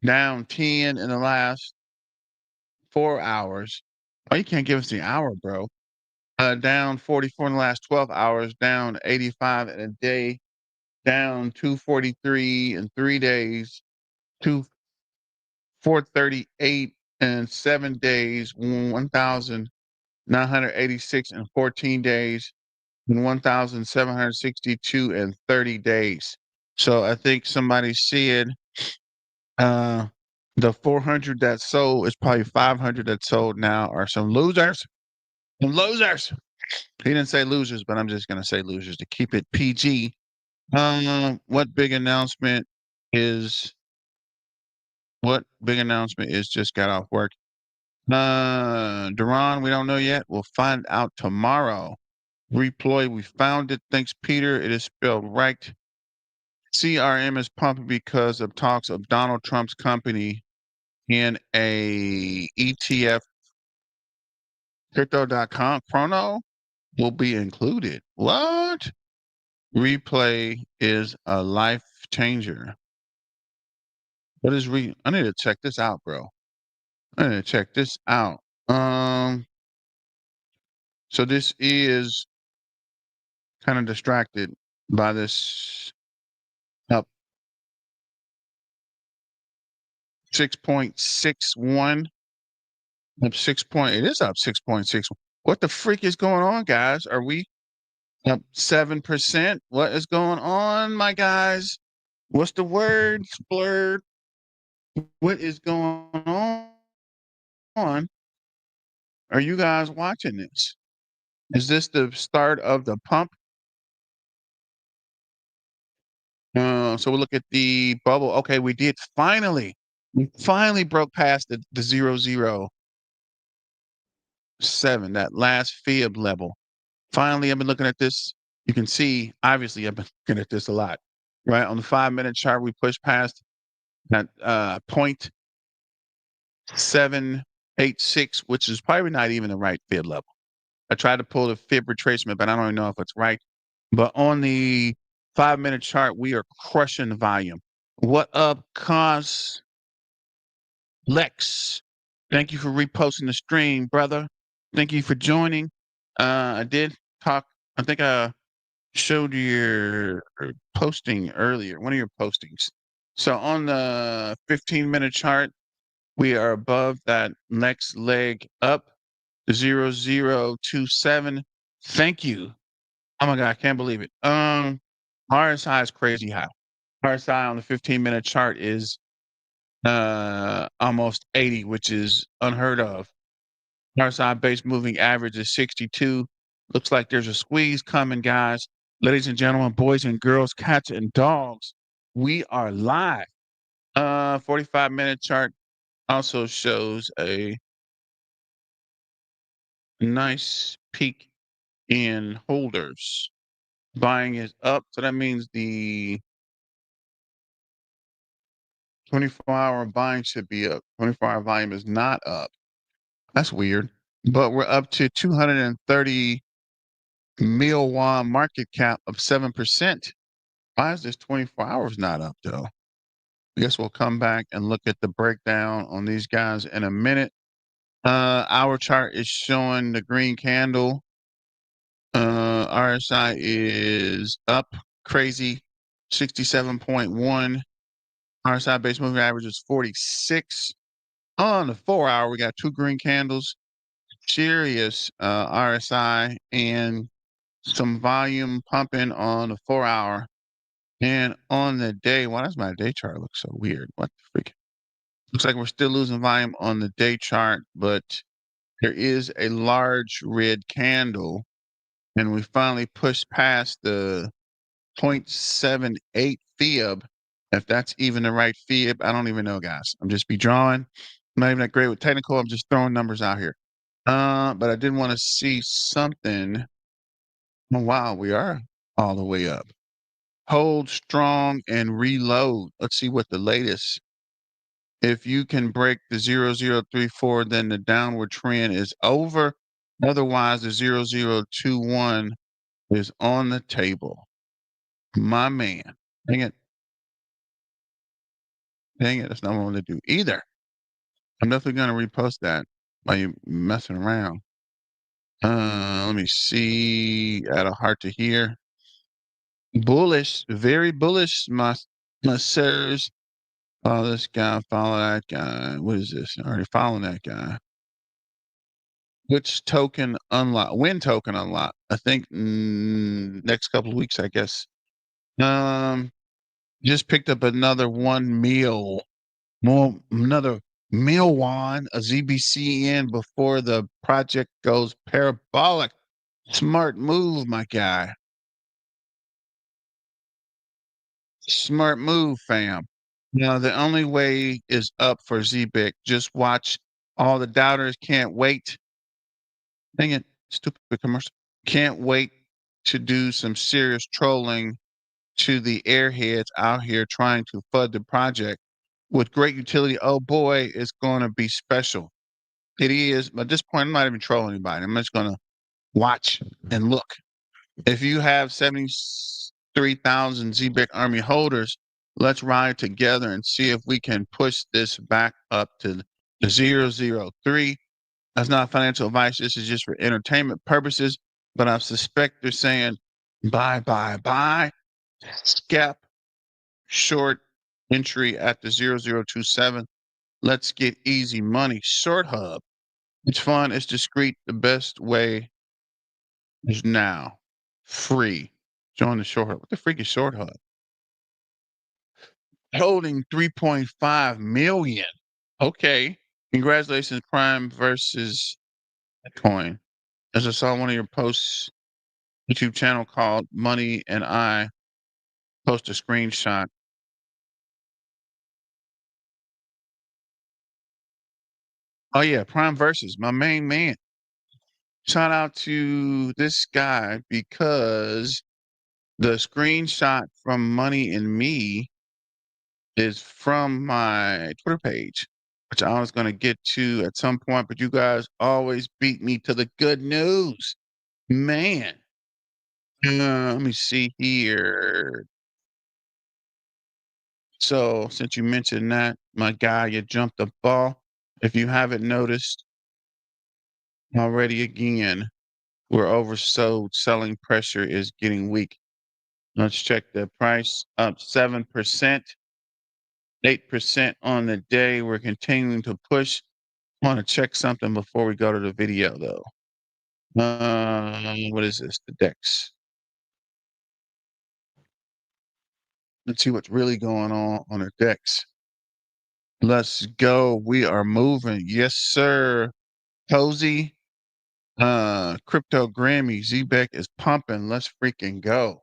Down 10 in the last 4 hours. Oh, you can't give us the hour, bro. Down 44 in the last 12 hours, down 85 in a day, down 243 in 3 days, 438 in 7 days, 1,986 in 14 days, and 1,762 in 30 days. So I think somebody said The 400 that sold is probably 500 that sold now are some losers. Some losers. He didn't say losers, but I'm just gonna say losers to keep it PG. What big announcement is? What big announcement is just got off work? Duran, we don't know yet. We'll find out tomorrow. Reploy, we found it. Thanks, Peter. It is spelled right. CRM is pumping because of talks of Donald Trump's company in a ETF. Crypto.com chrono will be included. What? Replay is a life changer. What is I need to check this out, bro. I need to check this out. So this is kind of distracted by this up 6.61. Up 6 point. It is up 6.6. What the freak is going on, guys? Are we up 7%? What is going on, my guys? What's the word? Blurred. What is going on? Are you guys watching this? Is this the start of the pump? So we'll look at the bubble. Okay, we finally broke past the 0.007, that last fib level. Finally, I've been looking at this. You can see, obviously, I've been looking at this a lot, right? On the 5-minute chart, we pushed past that 0.786, which is probably not even the right fib level. I tried to pull the fib retracement, but I don't even know if it's right. But on the 5-minute chart, we are crushing the volume. What up, Cos? Lex, thank you for reposting the stream, brother. Thank you for joining. I did talk, I think I showed your posting earlier, one of your postings. So on the 15-minute chart, we are above that next leg up, 0.027. Thank you. Oh my God, I can't believe it. RSI is crazy high. RSI on the 15-minute chart is almost 80, which is unheard of. RSI base moving average is 62. Looks like there's a squeeze coming, guys. Ladies and gentlemen, boys and girls, cats and dogs, we are live. 45-minute chart also shows a nice peak in holders. Buying is up, so that means the 24-hour buying should be up. 24-hour volume is not up. That's weird. But we're up to 230 mil won market cap of 7%. Why is this 24 hours not up, though? I guess we'll come back and look at the breakdown on these guys in a minute. Our chart is showing the green candle. RSI is up crazy, 67.1. RSI base moving average is 46. On the 4-hour, we got two green candles, serious RSI, and some volume pumping on the 4-hour. And on the day, why does my day chart look so weird? What the freak? Looks like we're still losing volume on the day chart, but there is a large red candle, and we finally pushed past the 0.78 fib. If that's even the right fib, I don't even know, guys. I'm just be drawing. I'm not even that great with technical. I'm just throwing numbers out here. But I did want to see something. Oh, wow, we are all the way up. Hold strong and reload. Let's see what the latest. If you can break the 0.034, then the downward trend is over. Otherwise, the 0.021 is on the table. My man. Dang it. Dang it. That's not what I want to do either. I'm definitely going to repost that while you messing around. Let me see. Add a heart to here. Bullish. Very bullish, my sirs. Follow this guy, follow that guy. What is this? Already following that guy. Which token unlock? When token unlock? I think next couple of weeks, I guess. Just picked up another 1 mil another Milwan, a ZBCN before the project goes parabolic. Smart move, my guy. Smart move, fam. Now, the only way is up for ZBIC. Just watch. All the doubters can't wait. Dang it, stupid commercial. Can't wait to do some serious trolling to the airheads out here trying to FUD the project with great utility. Oh boy, it's going to be special. It is. At this point, I'm not even trolling anybody. I'm just going to watch and look. If you have 73,000 ZBIC Army holders, let's ride together and see if we can push this back up to the 003. That's not financial advice. This is just for entertainment purposes. But I suspect they're saying buy, scalp, short entry at the 0027. Let's get easy money. Short hub. It's fun. It's discreet. The best way is now. Free. Join the short hub. What the freak is short hub? Holding 3.5 million. Okay. Congratulations, Prime versus Bitcoin. As I saw one of your posts, YouTube channel called Money and I post a screenshot. Oh yeah, Prime versus my main man. Shout out to this guy because the screenshot from Money and Me is from my Twitter page, which I was going to get to at some point, but you guys always beat me to the good news. Man. Let me see here. So, since you mentioned that, my guy, you jumped the ball. If you haven't noticed already, again, we're oversold. Selling pressure is getting weak. Let's check the price up 7%, 8% on the day. We're continuing to push. Want to check something before we go to the video, though. What is this? The DEX. Let's see what's really going on the DEX. Let's go. We are moving. Yes, sir. Cozy. Crypto Grammy. ZBEC is pumping. Let's freaking go.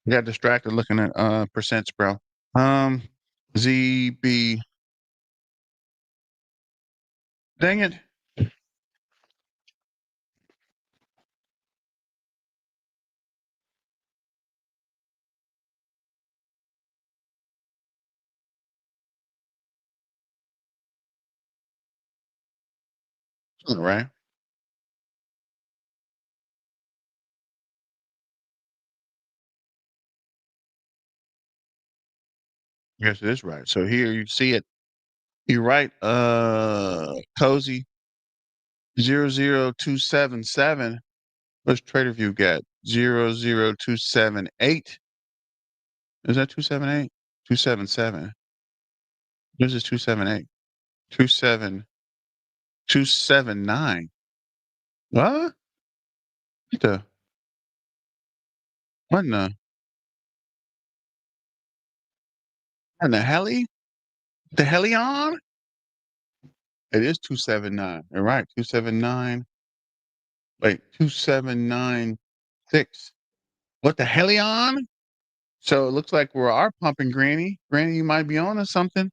Got distracted looking at percents, bro. ZB. Dang it. All right. Yes, it is right. So here you see it. You're right. Cozy 00277. What's TraderView got? 00278. Is that 278? 277. This is 278. 279. What? What the? What in the heli? The Helion? It is 279. You're right. 279. Wait, 2796. What the Helion? So it looks like we are pumping Granny. Granny, you might be on to something.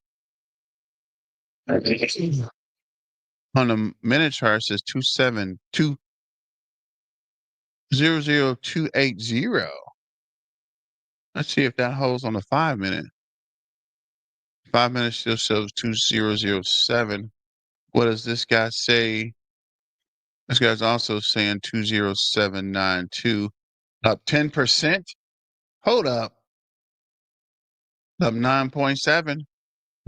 On the minute chart, it says 00280. Let's see if that holds on the 5 minute. 5 minutes still shows 2007. What does this guy say? This guy's also saying 20792. Up 10%. Hold up. Up 9.7. I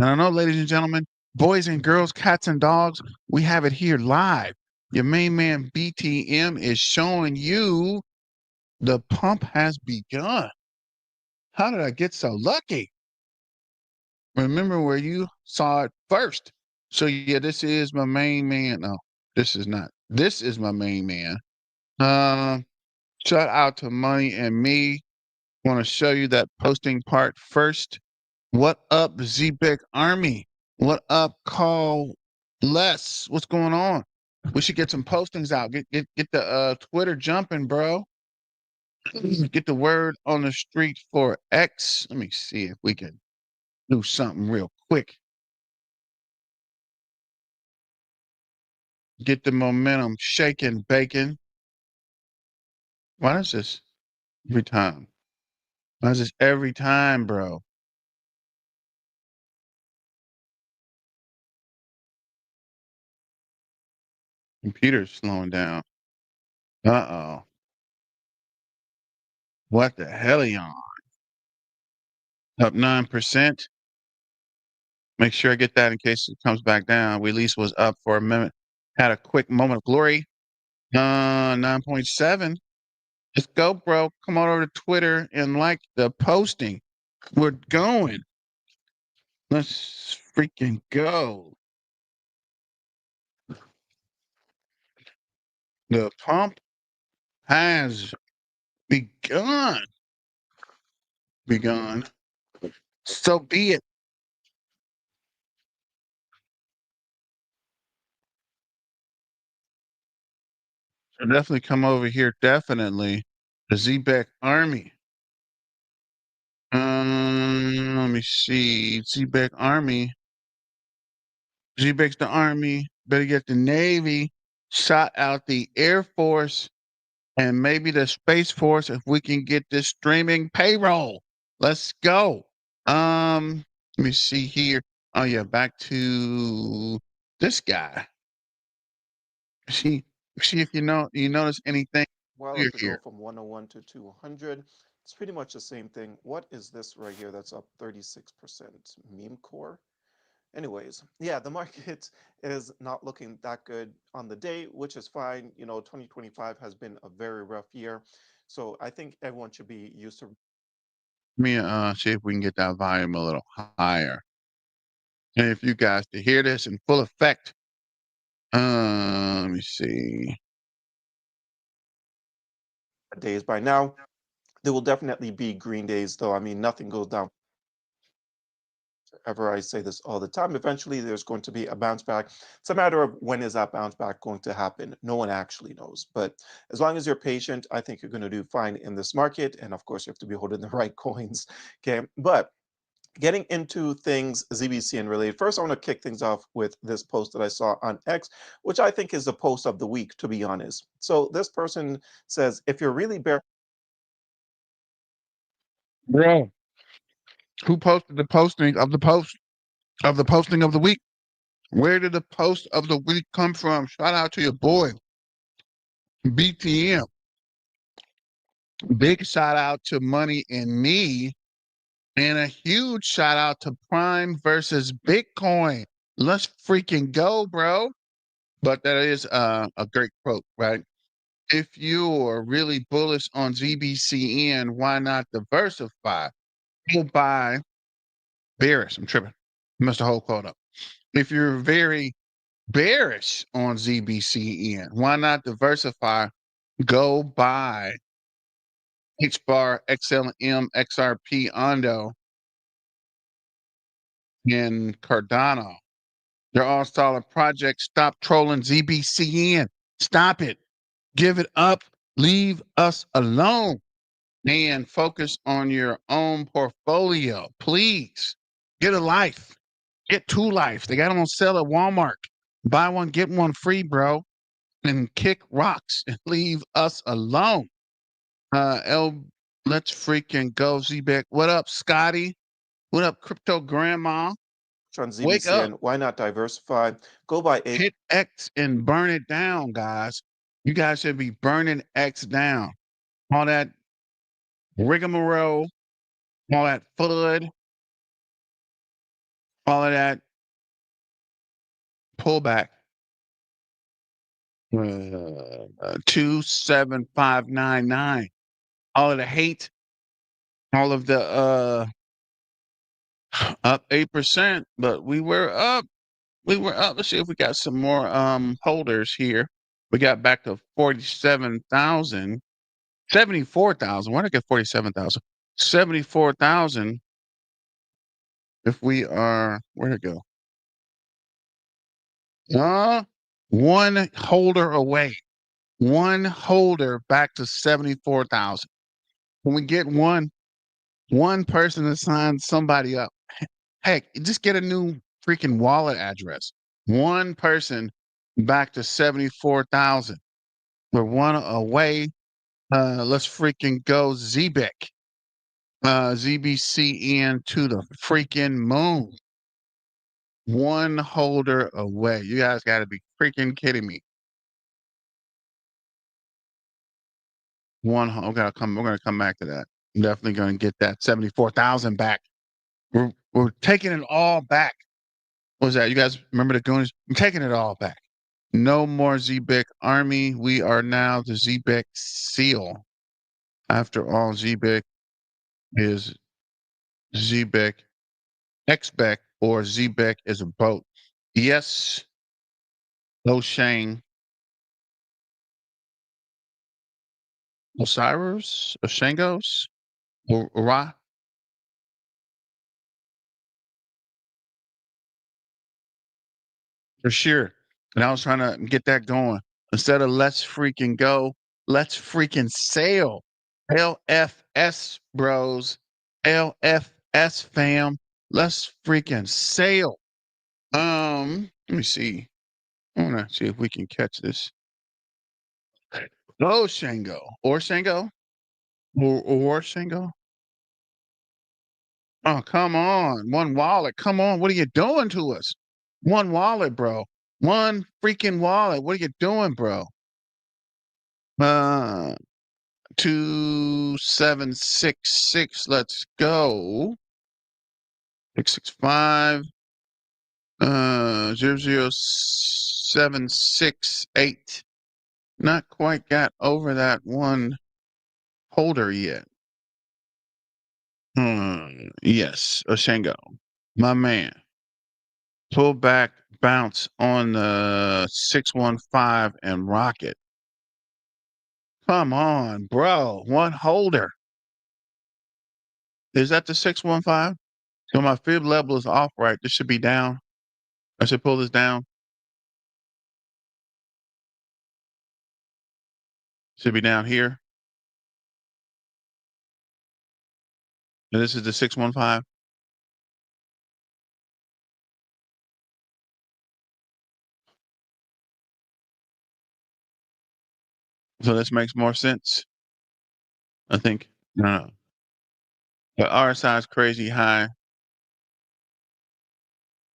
don't know, ladies and gentlemen, boys and girls, cats and dogs, we have it here live. Your main man BTM is showing you the pump has begun. How did I get so lucky? Remember where you saw it first. So yeah, this is my main man. No, this is not. This is my main man. Shout out to Money and Me. Want to show you that posting part first. What up, ZBCN Army? What up, Call Less? What's going on? We should get some postings out. Get the Twitter jumping, bro. Get the word on the street for X. Let me see if we can do something real quick. Get the momentum shaking, bacon. Why is this every time? Why is this every time, bro? Computer's slowing down. Uh-oh. What the hell are you on? Up 9%. Make sure I get that in case it comes back down. We at least was up for a minute. Had a quick moment of glory. 9.7. Let's go, bro. Come on over to Twitter and like the posting. We're going. Let's freaking go. The pump has begun. So be it. So definitely come over here. Definitely. The ZBCN Army. Let me see. ZBCN Army. ZBC's the Army. Better get the Navy. Shot out the Air Force and maybe the Space Force if we can get this streaming payroll. Let's go. Let me see here. Oh yeah, back to this guy. See if you notice anything Well, weird to go here. from 101 to 200, it's pretty much the same thing. What is this right here that's up 36%? Meme core? Anyways, yeah, the market is not looking that good on the day, which is fine. 2025 has been a very rough year. So I think everyone should be used to. Let me see if we can get that volume a little higher. And if you guys to hear this in full effect. Let me see. Days by now. There will definitely be green days, though. I mean, nothing goes down forever. I say this all the time. Eventually, there's going to be a bounce back. It's a matter of when is that bounce back going to happen? No one actually knows. But as long as you're patient, I think you're going to do fine in this market. And of course, you have to be holding the right coins. Okay. But getting into things ZBCN related, first, I want to kick things off with this post that I saw on X, which I think is the post of the week, to be honest. So this person says, if you're really Bro, who posted the posting of the posting of the week? Where did the post of the week come from? Shout out to your boy, BTM. Big shout out to Money and Me. And a huge shout out to Prime versus Bitcoin. Let's freaking go, bro. But that is a great quote, right? If you're really bullish on ZBCN, why not diversify? Go buy bearish. I'm tripping. Must have whole quote up. If you're very bearish on ZBCN, why not diversify? Go buy HBAR, XLM, XRP, Ondo, and Cardano. They're all solid projects. Stop trolling ZBCN. Stop it. Give it up. Leave us alone. And focus on your own portfolio. Please get a life. Get two lives. They got them on sale at Walmart. Buy one, get one free, bro. And kick rocks and leave us alone. Let's freaking go, ZBCN. What up, Scotty? What up, crypto grandma? on Wake up. ZBCN, why not diversify? Go buy a Hit X and burn it down, guys. You guys should be burning X down. All that rigmarole, all that FUD, all of that pullback. 27599. All of the hate, all of the up 8%, but we were up. Let's see if we got some more holders here. We got back to 47,000, 74,000. Why did I get 47,000? 74,000. If we are, where'd it go? One holder away. One holder back to 74,000. When we get one person to sign somebody up, heck, just get a new freaking wallet address. One person back to 74,000. We're one away. Let's freaking go ZBEC. ZBCN to the freaking moon. One holder away. You guys got to be freaking kidding me. We're gonna come back to that. I'm definitely gonna get that 74,000 back. We're taking it all back. What was that? You guys remember the Goonies? I'm taking it all back. No more ZBEC Army. We are now the ZBEC SEAL. After all, ZBEC is ZBEC XBEC or ZBEC is a boat. Yes. No Shane. Osiris, Oshangos, Ra. For sure. And I was trying to get that going. Instead of let's freaking go, let's freaking sail. LFS, bros. LFS, fam. Let's freaking sail. Let me see. I want to see if we can catch this. Oh, Shango. Or Shango? Or Shango? Oh, come on. One wallet. Come on. What are you doing to us? One wallet, bro. One freaking wallet. What are you doing, bro? 2766. Let's go. 665. 00768. Not quite got over that one holder yet. Yes, Oshango. My man. Pull back bounce on the 615 and rocket. Come on, bro. One holder. Is that the 615? So my fib level is off, right? This should be down. I should pull this down. Should be down here. And this is the 615. So this makes more sense, I think. No. But RSI is crazy high.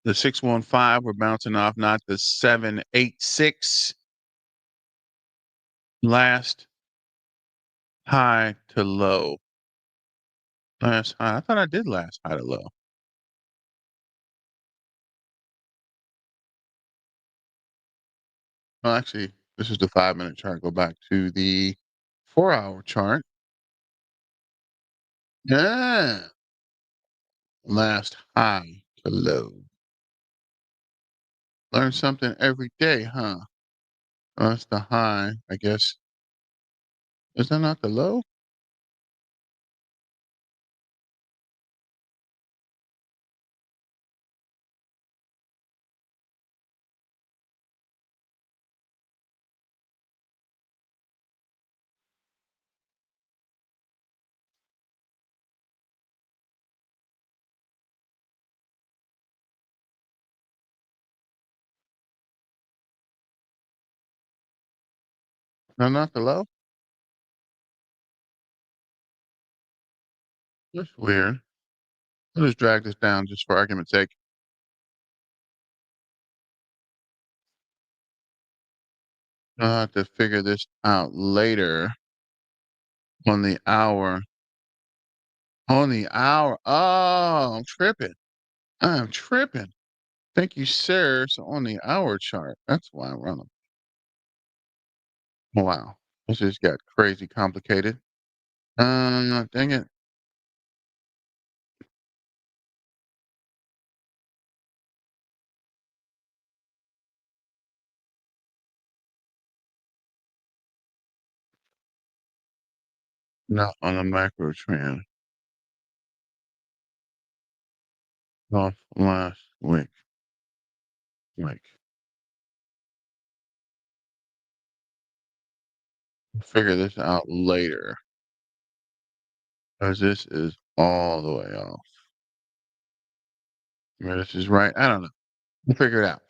The 615, we're bouncing off, not the 786. Last high to low. Last high. I thought I did last high to low. Well, actually, this is the 5-minute chart. Go back to the 4-hour chart. Yeah. Last high to low. Learn something every day, huh? Oh, that's the high, I guess. Is that not the low? No, not the low? That's weird. I'll just drag this down just for argument's sake. I'll have to figure this out later on the hour. On the hour. Oh, I'm tripping. I'm tripping. Thank you, sir. So on the hour chart, that's why I'm running. Wow. This just got crazy complicated. Dang it. Not on the macro trend. Off last week. Figure this out later. Because this is all the way off. Maybe this is right. I don't know. We'll figure it out.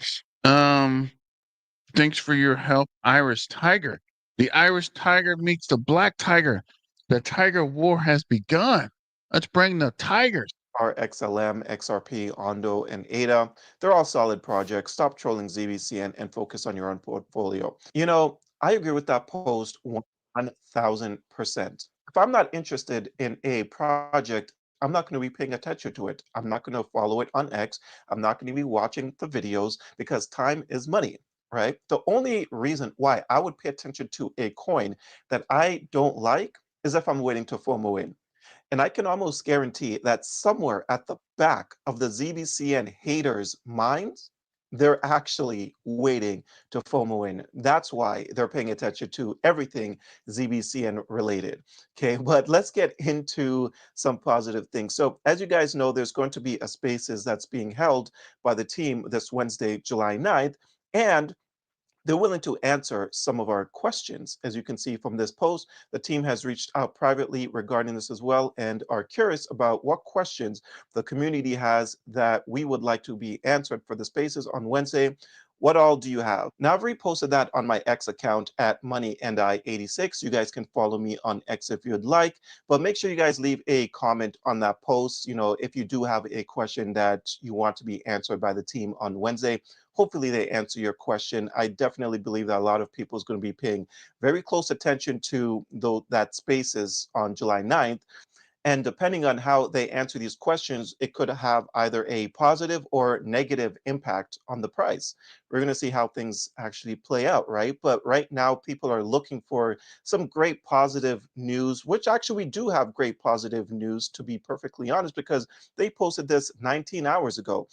Thanks for your help, Irish Tiger. The Irish Tiger meets the Black Tiger. The Tiger War has begun. Let's bring the Tigers. Our XLM, XRP, Ondo, and ADA. They're all solid projects. Stop trolling ZBCN and focus on your own portfolio. You know, I agree with that post 1000%. If I'm not interested in a project, I'm not going to be paying attention to it. I'm not going to follow it on X. I'm not going to be watching the videos because time is money, right? The only reason why I would pay attention to a coin that I don't like is if I'm waiting to FOMO in. And I can almost guarantee that somewhere at the back of the ZBCN haters' minds, they're actually waiting to FOMO in. That's why they're paying attention to everything ZBCN related. Okay, but let's get into some positive things. So, as you guys know, there's going to be a spaces that's being held by the team this Wednesday, July 9th. And they're willing to answer some of our questions. As you can see from this post, the team has reached out privately regarding this as well and are curious about what questions the community has that we would like to be answered for the spaces on Wednesday. What all do you have? Now, I've reposted that on my X account at MoneyAndI86. You guys can follow me on X if you'd like, but make sure you guys leave a comment on that post. You know, if you do have a question that you want to be answered by the team on Wednesday, hopefully they answer your question. I definitely believe that a lot of people is going to be paying very close attention to that spaces on July 9th. And depending on how they answer these questions, it could have either a positive or negative impact on the price. We're going to see how things actually play out, right? But right now, people are looking for some great positive news, which actually we do have great positive news, to be perfectly honest, because they posted this 19 hours ago.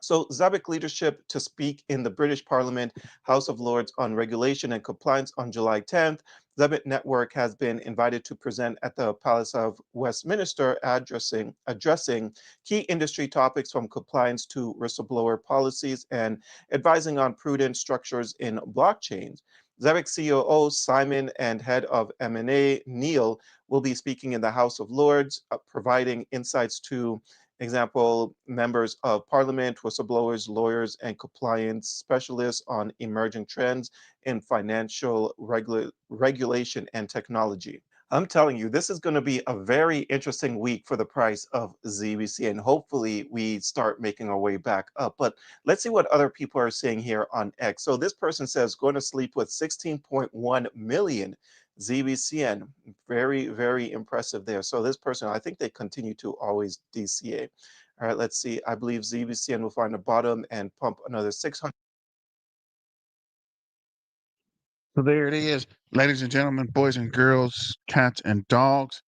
So ZEBEC leadership to speak in the British Parliament House of Lords on regulation and compliance on July 10th. ZEBEC Network has been invited to present at the Palace of Westminster, addressing key industry topics from compliance to whistleblower policies and advising on prudent structures in blockchains. ZEBEC COO Simon and head of M&A Neil will be speaking in the House of Lords, providing insights to example, members of parliament, whistleblowers, lawyers, and compliance specialists on emerging trends in financial regulation and technology. I'm telling you, this is going to be a very interesting week for the price of ZBC, and hopefully we start making our way back up. But let's see what other people are saying here on X. So this person says, going to sleep with 16.1 million ZBCN. Very, very impressive there. So this person, I think they continue to always DCA. All right, let's see. I believe ZBCN will find a bottom and pump another 600. So there it is, ladies and gentlemen, boys and girls, cats and dogs.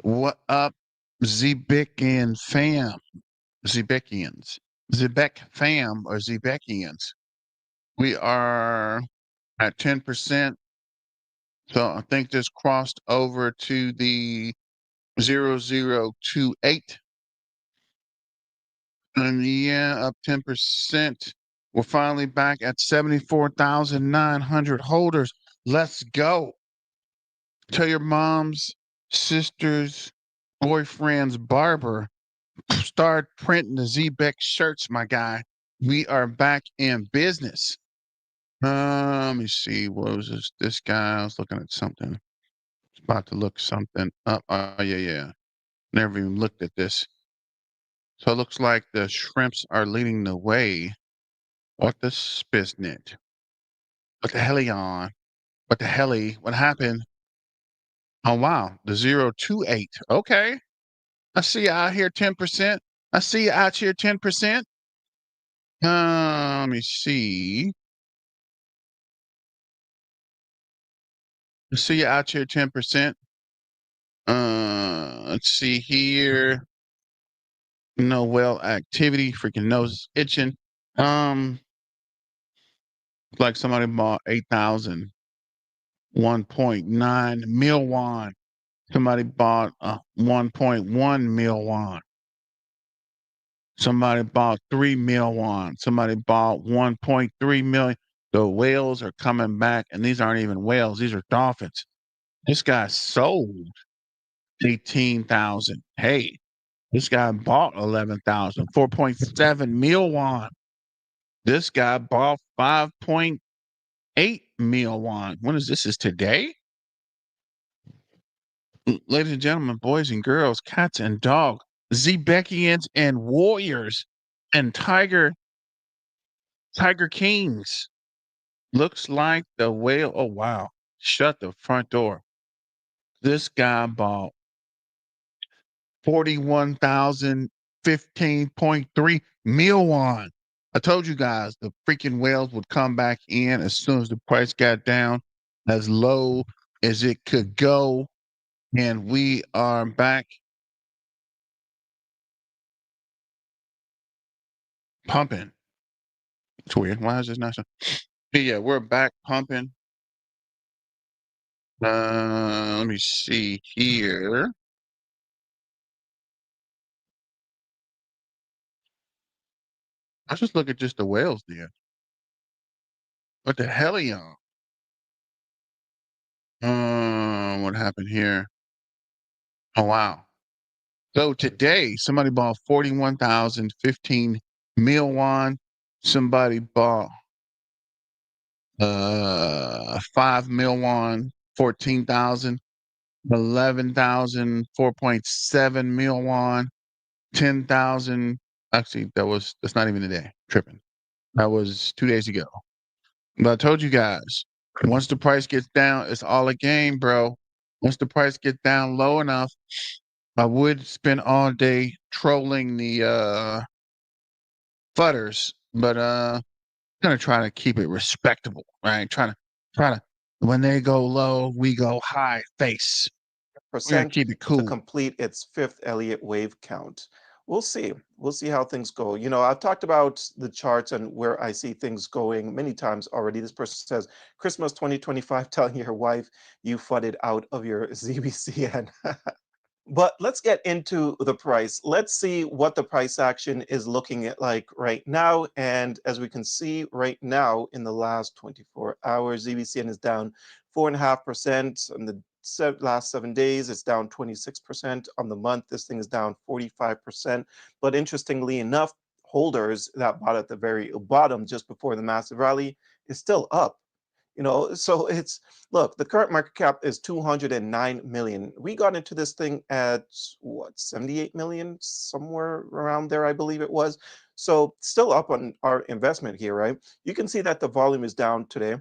What up, ZBCN fam? ZBCians. ZBEC fam or ZBCians. We are at 10%. So I think this crossed over to the 0028. And yeah, up 10%. We're finally back at 74,900 holders. Let's go. Tell your moms, sisters, boyfriend's barber, start printing the ZBEC shirts, my guy. We are back in business. Let me see. What was this? This guy, I was looking at something. It's about to look something up. Oh, yeah. Never even looked at this. So it looks like the shrimps are leading the way. What the spiznit? What the hell on? What the helly? What happened? Oh wow, the 028. Okay. I see you out here 10%. I see you out here 10%. Let me see. I see you out here 10%. Let's see here. No well activity, freaking nose itching. Like somebody bought 8,000. 1.9 million. Somebody bought 1.1 mil won. Somebody bought 3 mil won. Somebody bought 1.3 million. The whales are coming back, and these aren't even whales. These are dolphins. This guy sold 18,000. Hey, this guy bought 11,000. 4.7 mil won. This guy bought 5.8 mil won. When is this? Is today? Ladies and gentlemen, boys and girls, cats and dogs, ZBCNs and warriors, and Tiger Kings. Looks like the whale. Oh wow! Shut the front door. This guy bought 41,015.3 mil won. I told you guys the freaking whales would come back in as soon as the price got down as low as it could go. And we are back pumping. It's weird. Why is this not so? But yeah, we're back pumping. Let me see here. I just look at just the whales there. What the hell, y'all? What happened here? Oh wow. So today, somebody bought 41,015 mil won. Somebody bought 5 mil won, 14,000, 11,000, 4.7 mil won, 10,000. Actually, that's not even a day. Tripping. That was 2 days ago. But I told you guys, once the price gets down, it's all a game, bro. Once the price gets down low enough, I would spend all day trolling the futters, but gonna try to keep it respectable, right? Try to when they go low, we go high face. We're gonna Percent keep it to cool. complete its fifth Elliott wave count. We'll see. We'll see how things go. You know, I've talked about the charts and where I see things going many times already. This person says, Christmas 2025, telling your wife you fudded out of your ZBCN. But let's get into the price. Let's see what the price action is looking at like right now. And as we can see right now, in the last 24 hours, ZBCN is down 4.5%. On the last 7 days, it's down 26%. On the month, this thing is down 45%. But interestingly enough, holders that bought at the very bottom just before the massive rally is still up. You know, so it's, look, the current market cap is 209 million. We got into this thing at what, 78 million, somewhere around there, I believe it was. So still up on our investment here, right? You can see that the volume is down today,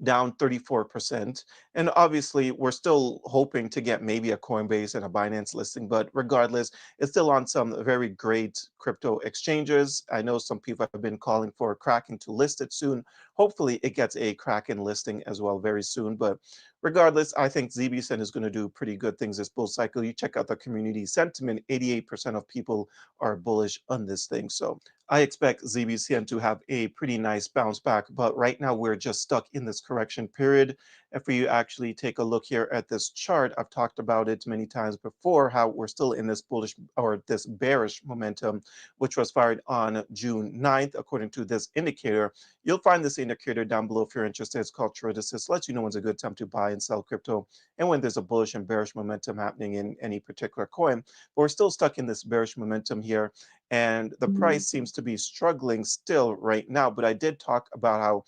down 34%. And obviously, we're still hoping to get maybe a Coinbase and a Binance listing, but regardless, it's still on some very great crypto exchanges. I know some people have been calling for Kraken to list it soon. Hopefully, it gets a Kraken listing as well very soon. But regardless, I think ZBCN is going to do pretty good things this bull cycle. You check out the community sentiment, 88% of people are bullish on this thing. So I expect ZBCN to have a pretty nice bounce back, but right now we're just stuck in this correction period. If you actually take a look here at this chart, I've talked about it many times before, how we're still in this bullish or this bearish momentum, which was fired on June 9th, according to this indicator. You'll find this indicator down below if you're interested. It's called Trade Assist. Lets you know when's a good time to buy and sell crypto and when there's a bullish and bearish momentum happening in any particular coin. But we're still stuck in this bearish momentum here, and the price seems to be struggling still right now. But I did talk about how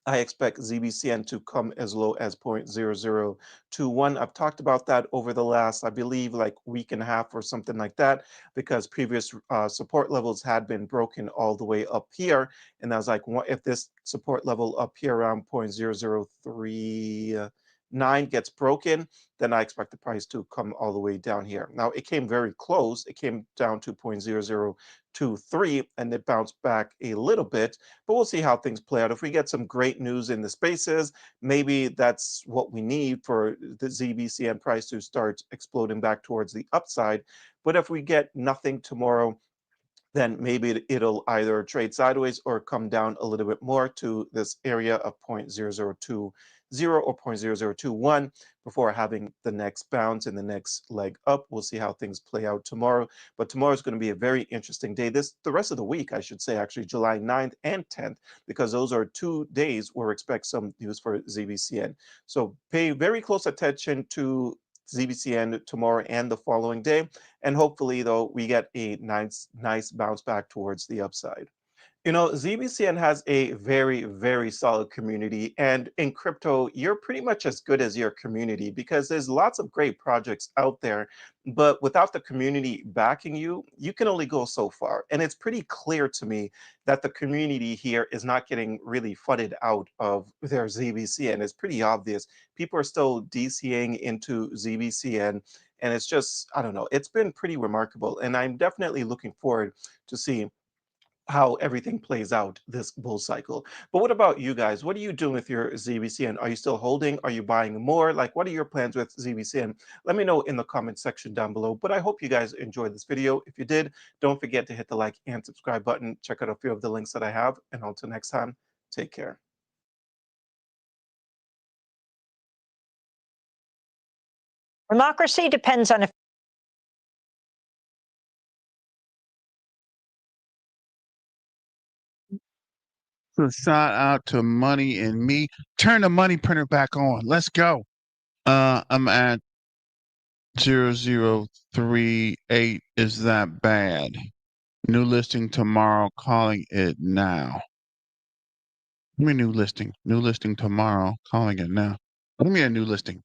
I expect ZBCN to come as low as 0.0021. I've talked about that over the last, I believe, like week and a half or something like that, because previous support levels had been broken all the way up here. And I was like, what if this support level up here around 0.0039 gets broken, then I expect the price to come all the way down here. Now, it came very close. It came down to 0.0023 and it bounced back a little bit, but we'll see how things play out. If we get some great news in the spaces, maybe that's what we need for the ZBCN price to start exploding back towards the upside. But if we get nothing tomorrow, then maybe it'll either trade sideways or come down a little bit more to this area of 0.0020 or 0.0021 before having the next bounce and the next leg up. We'll see how things play out tomorrow. But tomorrow is going to be a very interesting day. The rest of the week, I should say, actually, July 9th and 10th, because those are 2 days where we expect some news for ZBCN. So pay very close attention to ZBCN tomorrow and the following day. And hopefully, though, we get a nice bounce back towards the upside. You know, ZBCN has a very, very solid community. And in crypto, you're pretty much as good as your community, because there's lots of great projects out there. But without the community backing you, you can only go so far. And it's pretty clear to me that the community here is not getting really funded out of their ZBCN. It's pretty obvious. People are still DCing into ZBCN. And it's just, I don't know, it's been pretty remarkable. And I'm definitely looking forward to see how everything plays out this bull cycle. But what about you guys? What are you doing with your ZBCN? Are you still holding? Are you buying more? Like, what are your plans with ZBCN? Let me know in the comment section down below. But I hope you guys enjoyed this video. If you did, don't forget to hit the like and subscribe button. Check out a few of the links that I have. And until next time, take care. Democracy depends on a So shout out to Money and Me. Turn the money printer back on. Let's go. I'm at 0038. Is that bad? New listing tomorrow. Calling it now. Give me a new listing. New listing tomorrow. Calling it now. Give me a new listing.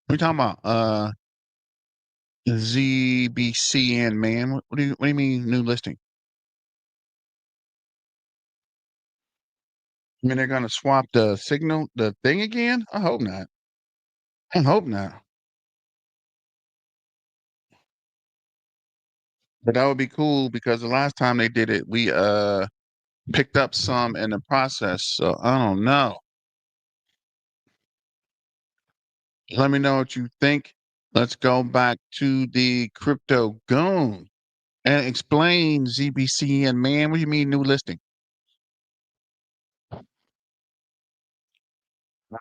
What are you talking about? ZBCN, man. What do you mean new listing? I mean, they're gonna swap the signal, the thing again? I hope not. I hope not. But that would be cool, because the last time they did it, we picked up some in the process. So I don't know. Let me know what you think. Let's go back to the crypto goon and explain ZBCN, man. What do you mean new listing?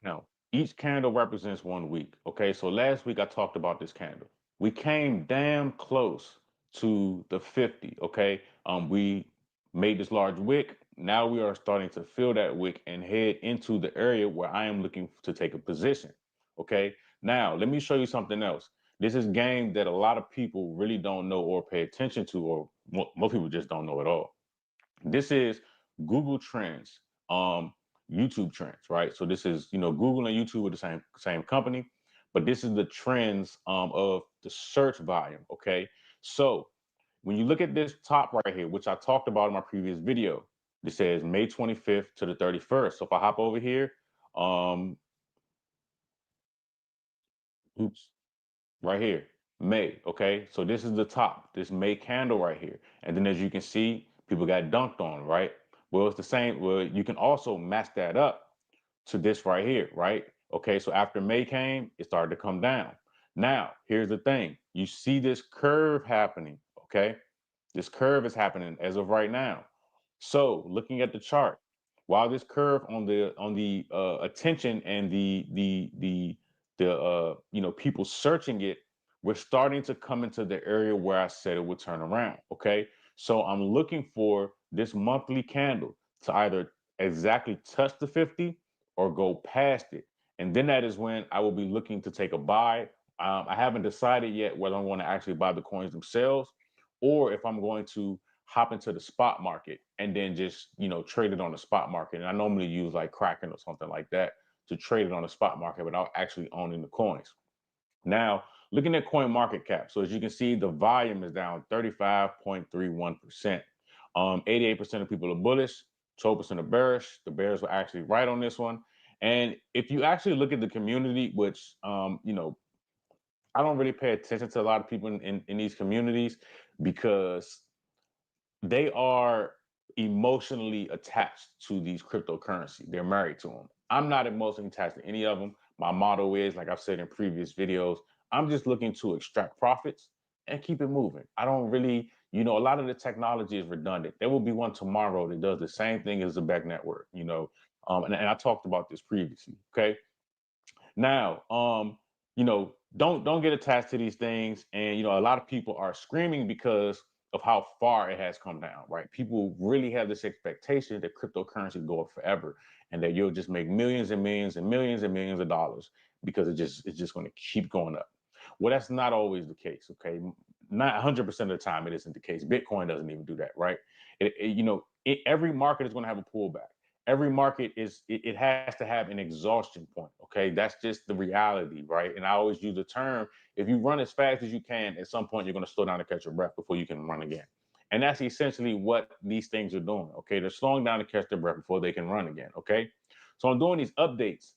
Now, each candle represents 1 week. Okay, so last week I talked about this candle. We came damn close to the 50. Okay, we made this large wick. Now we are starting to fill that wick and head into the area where I am looking to take a position. Okay, now let me show you something else. This is game that a lot of people really don't know or pay attention to, or most people just don't know at all. This is Google Trends, YouTube Trends, right? So this is, Google and YouTube are the same company, but this is the trends of the search volume. Okay, so when you look at this top right here, which I talked about in my previous video, this says May 25th to the 31st. So if I hop over here, oops, right here, May. Okay, so this is the top, this May candle right here, and then as you can see, people got dunked on, right? Well, it's the same. Well, you can also match that up to this right here, right? Okay, so after May came, it started to come down. Now, here's the thing. You see this curve happening, okay? This curve is happening as of right now. So, looking at the chart, while this curve on the attention and the people searching it, we're starting to come into the area where I said it would turn around, okay? So, I'm looking for this monthly candle to either exactly touch the 50 or go past it. And then that is when I will be looking to take a buy. I haven't decided yet whether I want to actually buy the coins themselves, or if I'm going to hop into the spot market and then just, trade it on the spot market. And I normally use like Kraken or something like that to trade it on the spot market without actually owning the coins. Now, looking at coin market cap. So as you can see, the volume is down 35.31%. 88% of people are bullish, 12% are bearish. The bears were actually right on this one. And if you actually look at the community, which, I don't really pay attention to a lot of people in these communities, because they are emotionally attached to these cryptocurrency. They're married to them. I'm not emotionally attached to any of them. My motto is, like I've said in previous videos, I'm just looking to extract profits and keep it moving. I don't really, You know, a lot of the technology is redundant. There will be one tomorrow that does the same thing as the ZEBEC network, you know. And I talked about this previously. Okay. Now, you know, don't get attached to these things. And you know, a lot of people are screaming because of how far it has come down, right? People really have this expectation that cryptocurrency go up forever and that you'll just make millions and millions and millions and millions of dollars because it's just going to keep going up. Well, that's not always the case, okay? Not 100% of the time it isn't the case. Bitcoin doesn't even do that, right? You know, every market is going to have a pullback. Every market it has to have an exhaustion point, okay? That's just the reality, right? And I always use the term, if you run as fast as you can, at some point you're going to slow down to catch your breath before you can run again. And that's essentially what these things are doing, okay? They're slowing down to catch their breath before they can run again, okay? So I'm doing these updates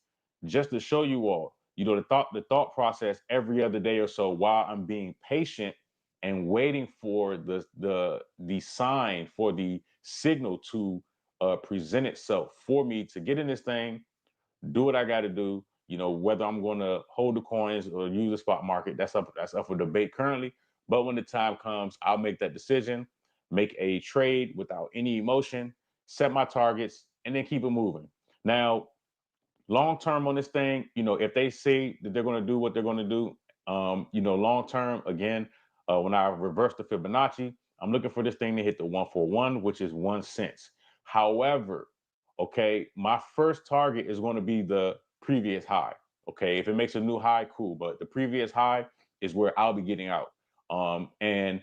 just to show you all, you know, the thought process every other day or so while I'm being patient and waiting for the sign, for the signal to present itself for me to get in this thing, do what I got to do. You know, whether I'm going to hold the coins or use the spot market, that's up for debate currently. But when the time comes, I'll make that decision, make a trade without any emotion, set my targets, and then keep it moving. Now, long term on this thing, you know, if they say that they're going to do what they're going to do, you know, long term, again, when I reverse the Fibonacci, I'm looking for this thing to hit the 141, which is 1 cent. However, okay, my first target is going to be the previous high. Okay, if it makes a new high, cool, but the previous high is where I'll be getting out. And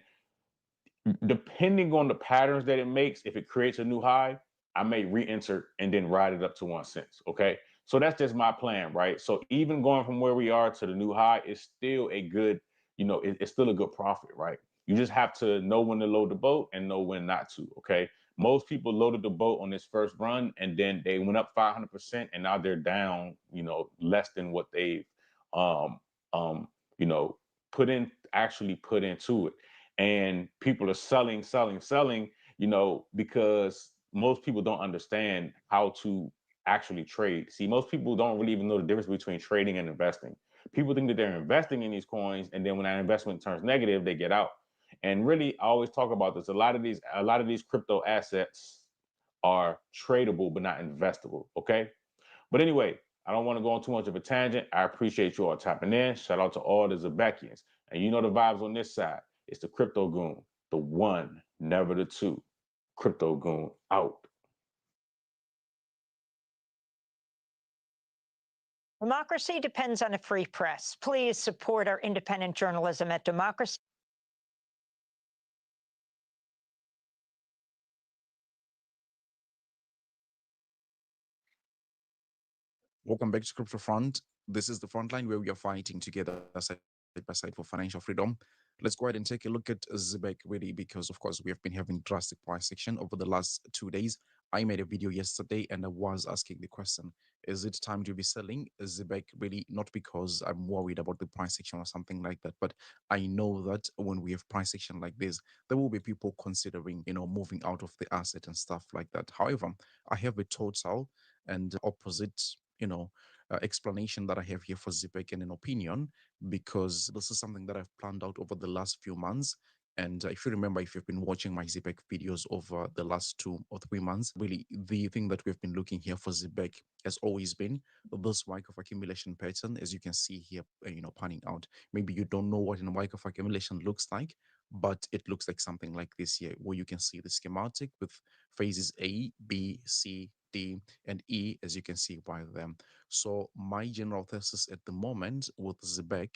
depending on the patterns that it makes, if it creates a new high, I may re-enter and then ride it up to 1 cent. Okay. So that's just my plan, right? So even going from where we are to the new high is still a good, you know, it's still a good profit, right? You just have to know when to load the boat and know when not to. Okay. Most people loaded the boat on this first run and then they went up 500% and now they're down, you know, less than what they've, um, you know, actually put into it. And people are selling, you know, because most people don't understand how to actually trade. See, most people don't really even know the difference between trading and investing. People think that they're investing in these coins, and then when that investment turns negative, they get out. And really, I always talk about this. A lot of these crypto assets are tradable but not investable. Okay. But anyway, I don't want to go on too much of a tangent. I appreciate you all tapping in. Shout out to all the ZEBECians. And you know the vibes on this side. It's the Crypto Goon, the one, never the two. Crypto Goon out. Democracy depends on a free press. Please support our independent journalism at democracy. Welcome back to Crypto Front. This is the front line where we are fighting together side by side for financial freedom. Let's go ahead and take a look at ZEBEC really, because of course we have been having drastic price action over the last 2 days. I made a video yesterday and I was asking the question, is it time to be selling ZEBEC really? Not because I'm worried about the price action or something like that, but I know that when we have price action like this, there will be people considering, you know, moving out of the asset and stuff like that. However, I have a total and opposite, you know, explanation that I have here for ZEBEC and an opinion, because this is something that I've planned out over the last few months. And if you remember, if you've been watching my ZEBEC videos over the last 2 or 3 months, really the thing that we've been looking here for ZEBEC has always been this Wyckoff accumulation pattern, as you can see here, you know, panning out. Maybe you don't know what an Wyckoff accumulation looks like, but it looks like something like this here, where you can see the schematic with phases A, B, C, D, and E, as you can see by them. So my general thesis at the moment with ZEBEC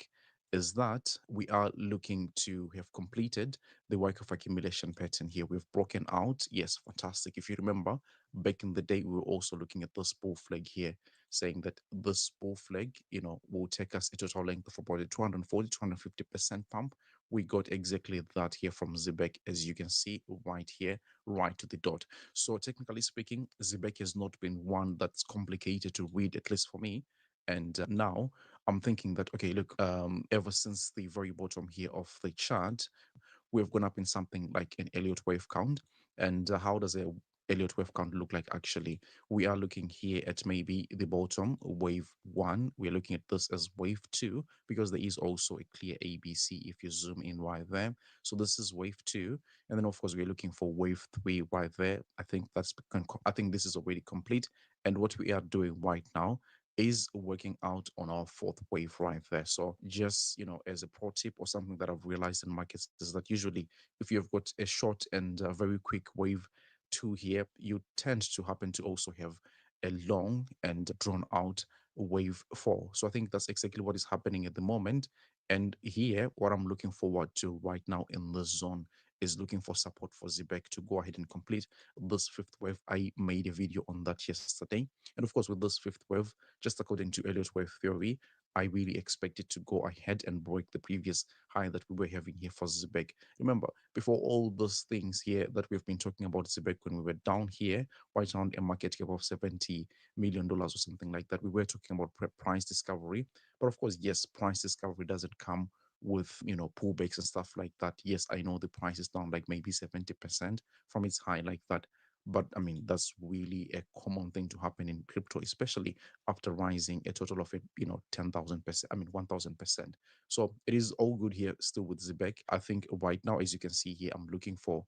is that we are looking to have completed the Wyckoff accumulation pattern here. We've broken out. Yes, fantastic. If you remember, back in the day, we were also looking at this bull flag here, saying that this bull flag, you know, will take us a total length of about a 240, 250% pump. We got exactly that here from ZEBEC, as you can see right here, right to the dot. So technically speaking, ZEBEC has not been one that's complicated to read, at least for me. And now I'm thinking that, okay, look, ever since the very bottom here of the chart, we've gone up in something like an Elliot wave count. And how does a Elliott wave count look like actually? We are looking here at maybe the bottom, wave 1. We're looking at this as wave 2 because there is also a clear ABC if you zoom in right there. So this is wave 2. And then of course we're looking for wave 3 right there. I think this is already complete. And what we are doing right now is working out on our fourth wave right there. So just, as a pro tip or something that I've realized in markets is that usually if you've got a short and very quick wave 2 here, you tend to happen to also have a long and drawn out wave 4. So I think that's exactly what is happening at the moment. And here, what I'm looking forward to right now in this zone is looking for support for ZBEC to go ahead and complete this fifth wave. I made a video on that yesterday. And of course, with this fifth wave, just according to Elliott wave theory, I really expect it to go ahead and break the previous high that we were having here for ZBEC. Remember, before all those things here that we've been talking about ZBEC, when we were down here, right around a market cap of $70 million or something like that, we were talking about price discovery. But of course, yes, price discovery doesn't come with pullbacks and stuff like that. Yes, I know the price is down like maybe 70% from its high like that. But I mean, that's really a common thing to happen in crypto, especially after rising a total of 10,000%, 1,000%. So it is all good here still with ZBEC. I think right now, as you can see here, I'm looking for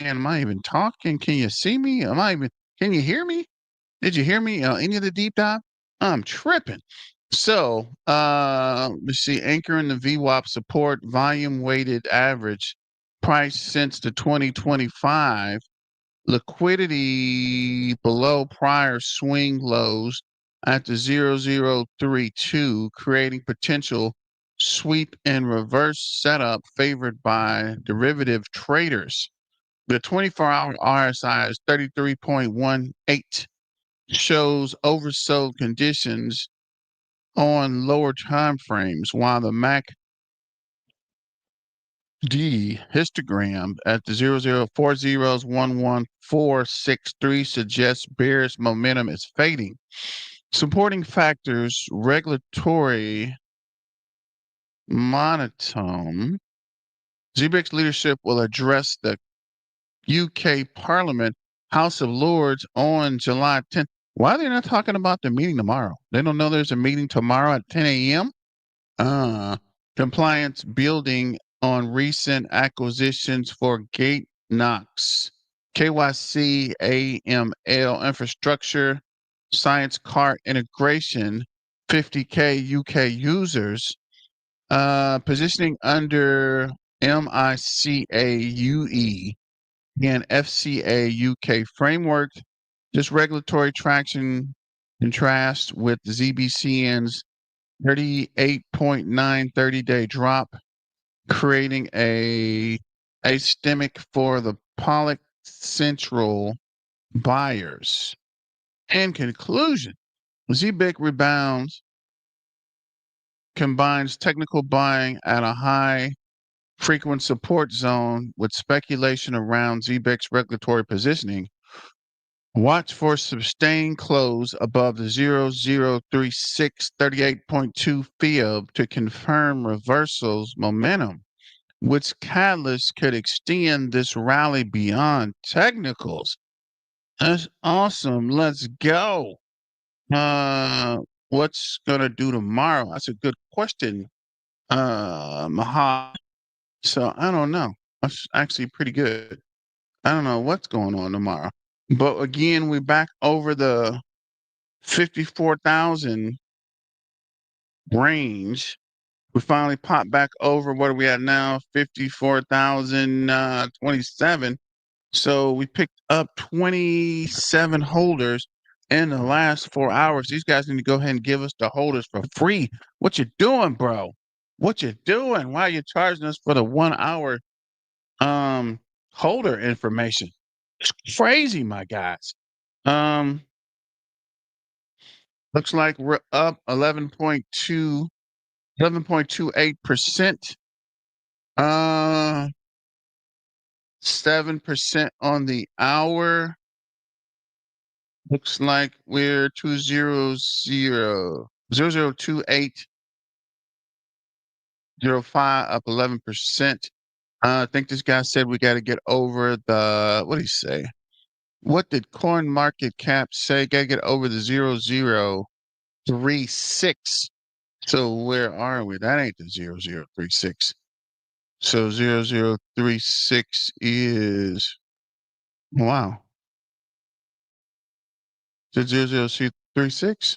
And am I even talking? Can you see me? Can you hear me? Did you hear me? Any of the deep dive? I'm tripping. So, let's see, anchoring the VWAP support volume weighted average price since the 2025 liquidity below prior swing lows at the 0032, creating potential sweep and reverse setup favored by derivative traders. The 24-hour RSI is 33.18, shows oversold conditions on lower time frames, while the MACD histogram at the 0040s11463 suggests bearish momentum is fading. Supporting factors, regulatory monotone. ZBEC's leadership will address the UK Parliament House of Lords on July 10th. Why are they not talking about the meeting tomorrow? They don't know there's a meeting tomorrow at 10 a.m.? Compliance building on recent acquisitions for Gate Knox, KYC, AML infrastructure, Science Cart integration, 50K UK users, positioning under MICA UE and FCA UK framework. Just regulatory traction contrast with ZBCN's 38.9 30-day drop, creating a asystemic for the Pollock Central buyers. In conclusion, ZBEC rebounds, combines technical buying at a high frequent support zone with speculation around ZBEC's regulatory positioning. Watch for sustained close above the 0036 38.2 fib to confirm reversals momentum, which catalyst could extend this rally beyond technicals. That's awesome. Let's go. What's gonna do tomorrow? That's a good question, Maha. So I don't know. That's actually pretty good. I don't know what's going on tomorrow. But again, we're back over the 54,000 range. We finally popped back over. What are we at now? 54,027. So we picked up 27 holders in the last 4 hours. These guys need to go ahead and give us the holders for free. What you doing, bro? What you doing? Why are you charging us for the 1 hour holder information? It's crazy, my guys. Looks like we're up 11.28%. 7% on the hour. Looks like we're 002805 up 11%. I think this guy said we got to get over the, what did he say? What did Coin Market Cap say? Got to get over the 0036. So where are we? That ain't the 0036. So 0036 is, wow. Is it 0036?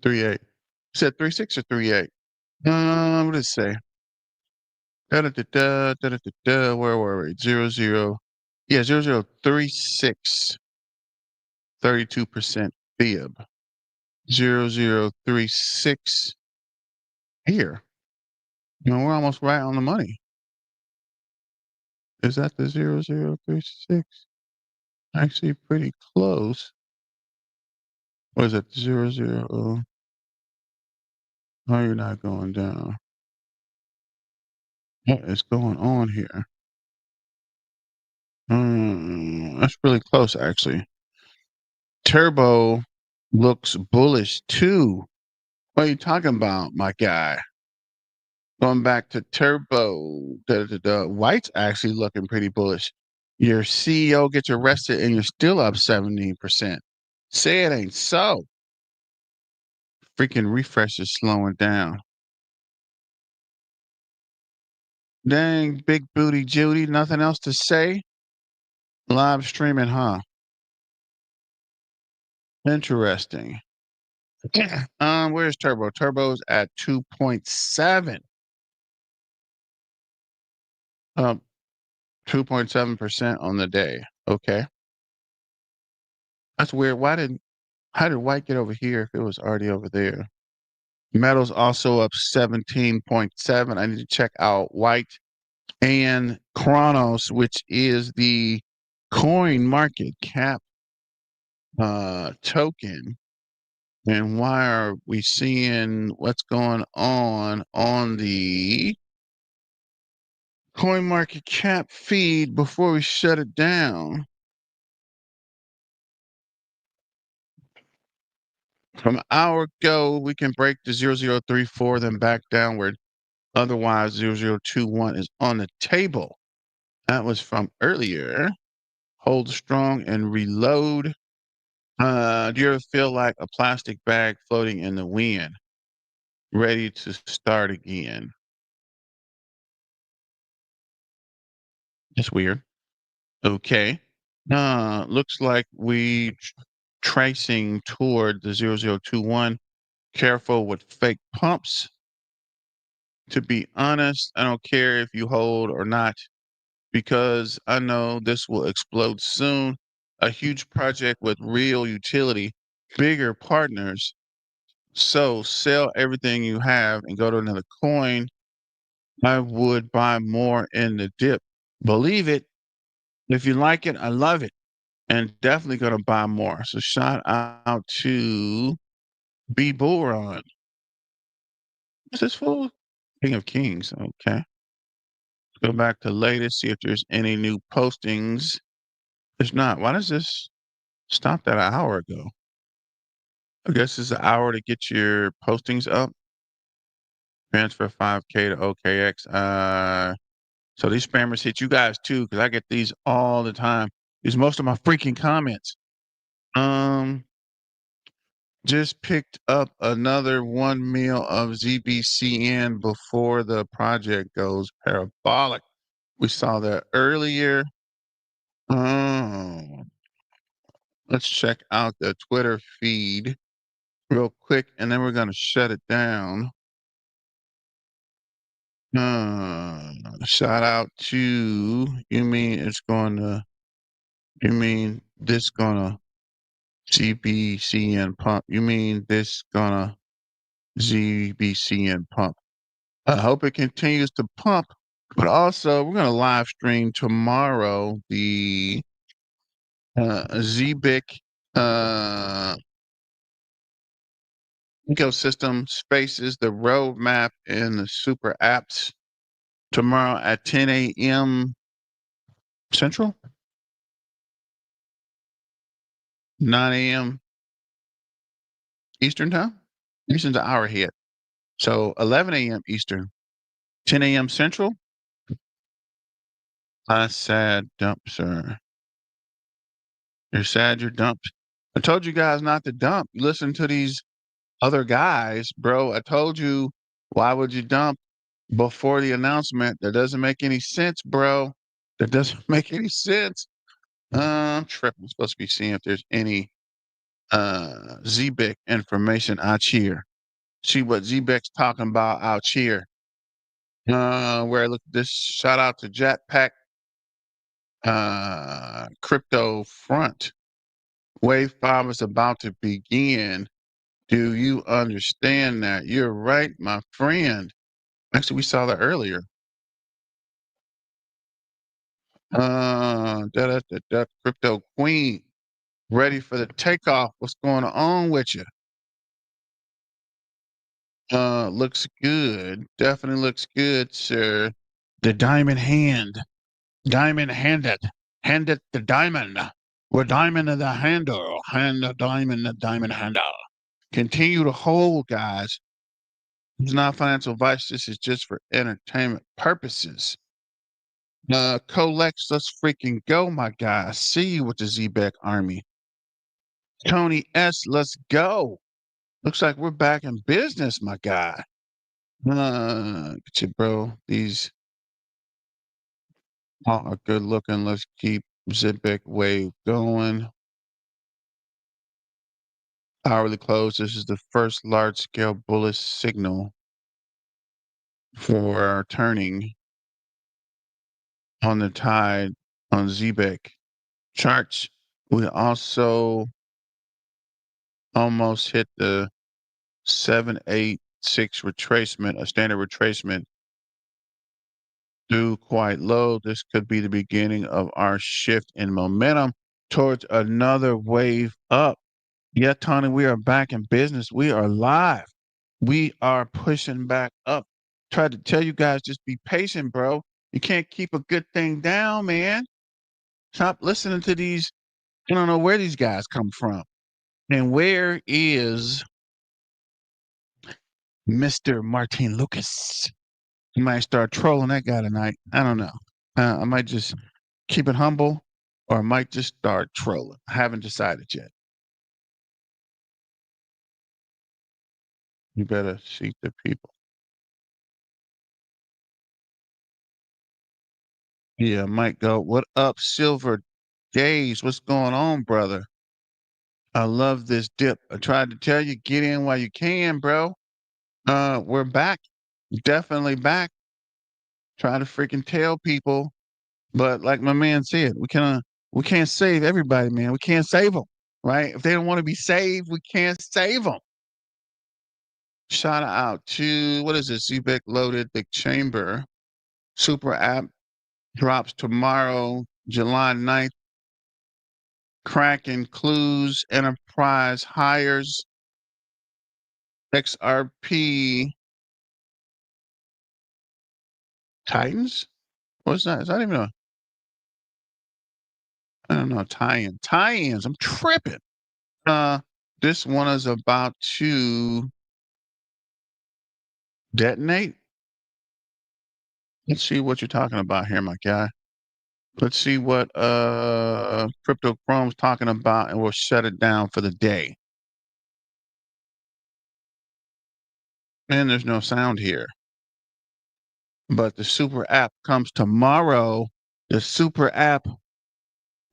38. You said 36 or 38? What did it say? Da-da-da-da, where were we? 00. Yeah, 0036. 32% fib. 0036 here. You know, we're almost right on the money. Is that the 0036? Actually, pretty close. What is it? 00. Oh, you're not going down. What is going on here? That's really close, actually. Turbo looks bullish too. What are you talking about, my guy? Going back to Turbo, White's actually looking pretty bullish. Your CEO gets arrested and you're still up 17%. Say it ain't so. Freaking refresh is slowing down. Dang, big booty Judy, nothing else to say? Live streaming, huh? Interesting. Where's Turbo? Turbo's at 2.7. 2.7% on the day. Okay. That's weird. How did White get over here if it was already over there? Metals also up 17.7. I need to check out White and Chronos, which is the coin market cap token. And why are we seeing what's going on the coin market cap feed before we shut it down? From an hour ago, we can break the 0034, then back downward. Otherwise, 0021 is on the table. That was from earlier. Hold strong and reload. Do you ever feel like a plastic bag floating in the wind, ready to start again? That's weird. Okay. Looks like we tracing toward the 0021. Careful with fake pumps. To be honest, I don't care if you hold or not, because I know this will explode soon. A huge project with real utility, bigger partners. So sell everything you have and go to another coin. I would buy more in the dip. Believe it. If you like it, I love it. And definitely going to buy more. So shout out to B Bullrun. What's this fool? King of Kings. Okay. Go back to latest, see if there's any new postings. There's not. Why does this stop that an hour ago? I guess it's an hour to get your postings up. Transfer 5K to OKX. So these spammers hit you guys too, because I get these all the time. These most of my freaking comments. Just picked up another 1 mil of ZBCN before the project goes parabolic. We saw that earlier. Let's check out the Twitter feed real quick, and then we're going to shut it down. Shout out to, you mean this gonna ZBCN pump? You mean this gonna ZBCN pump? I hope it continues to pump, but also we're gonna live stream tomorrow the ZBIC ecosystem spaces, the roadmap, and the super apps tomorrow at 10 a.m. Central, 9 a.m. Eastern time. Eastern's an hour ahead. So 11 a.m. Eastern, 10 a.m. Central. I sad dump, sir. You're sad you're dumped. I told you guys not to dump. You listen to these other guys, bro. I told you, why would you dump before the announcement? That doesn't make any sense, bro. That doesn't make any sense. I'm tripping. I'm supposed to be seeing if there's any ZBIC information out here. See what ZBIC's talking about out here. Where I look at this, shout out to Jetpack Crypto Front. Wave 5 is about to begin. Do you understand that? You're right, my friend. Actually, we saw that earlier. Crypto Queen, ready for the takeoff. What's going on with you? Looks good. Definitely looks good, sir. The diamond hand. Diamond handed. Handed the diamond. We're diamond in the handle. Hand the diamond handle. Continue to hold, guys. It's not financial advice. This is just for entertainment purposes. Colex, let's freaking go, my guy. I see you with the ZBEC Army. Tony S, let's go. Looks like we're back in business, my guy. Get you, bro. These all are good looking. Let's keep ZBEC wave going. Hourly close. This is the first large scale bullish signal for turning on the tide on ZBEC charts. We also almost hit the 7-8 6 retracement, a standard retracement through quite low. This could be the beginning of our shift in momentum towards another wave up. Yeah, Tony, we are back in business. We are live. We are pushing back up. Tried to tell you guys, just be patient, bro. You can't keep a good thing down, man. Stop listening to these. I don't know where these guys come from. And where is Mr. Martin Lucas? I might start trolling that guy tonight. I don't know. I might just keep it humble, or I might just start trolling. I haven't decided yet. You better seek the people. Yeah, might go. What up, Silver Days? What's going on, brother? I love this dip. I tried to tell you, get in while you can, bro. We're back. Definitely back. Try to freaking tell people. But like my man said, we can't save everybody, man. We can't save them, right? If they don't want to be saved, we can't save them. Shout out to, what is this? ZBEC Loaded Big Chamber. Super app drops tomorrow, July 9th. Kraken clues, enterprise hires, XRP Titans? What's that? Is that even a, I don't know, tie-in. Tie-ins. I'm tripping. This one is about to detonate. Let's see what you're talking about here, my guy. Let's see what Crypto Chrome's talking about, and we'll shut it down for the day. And there's no sound here. But the super app comes tomorrow. The super app,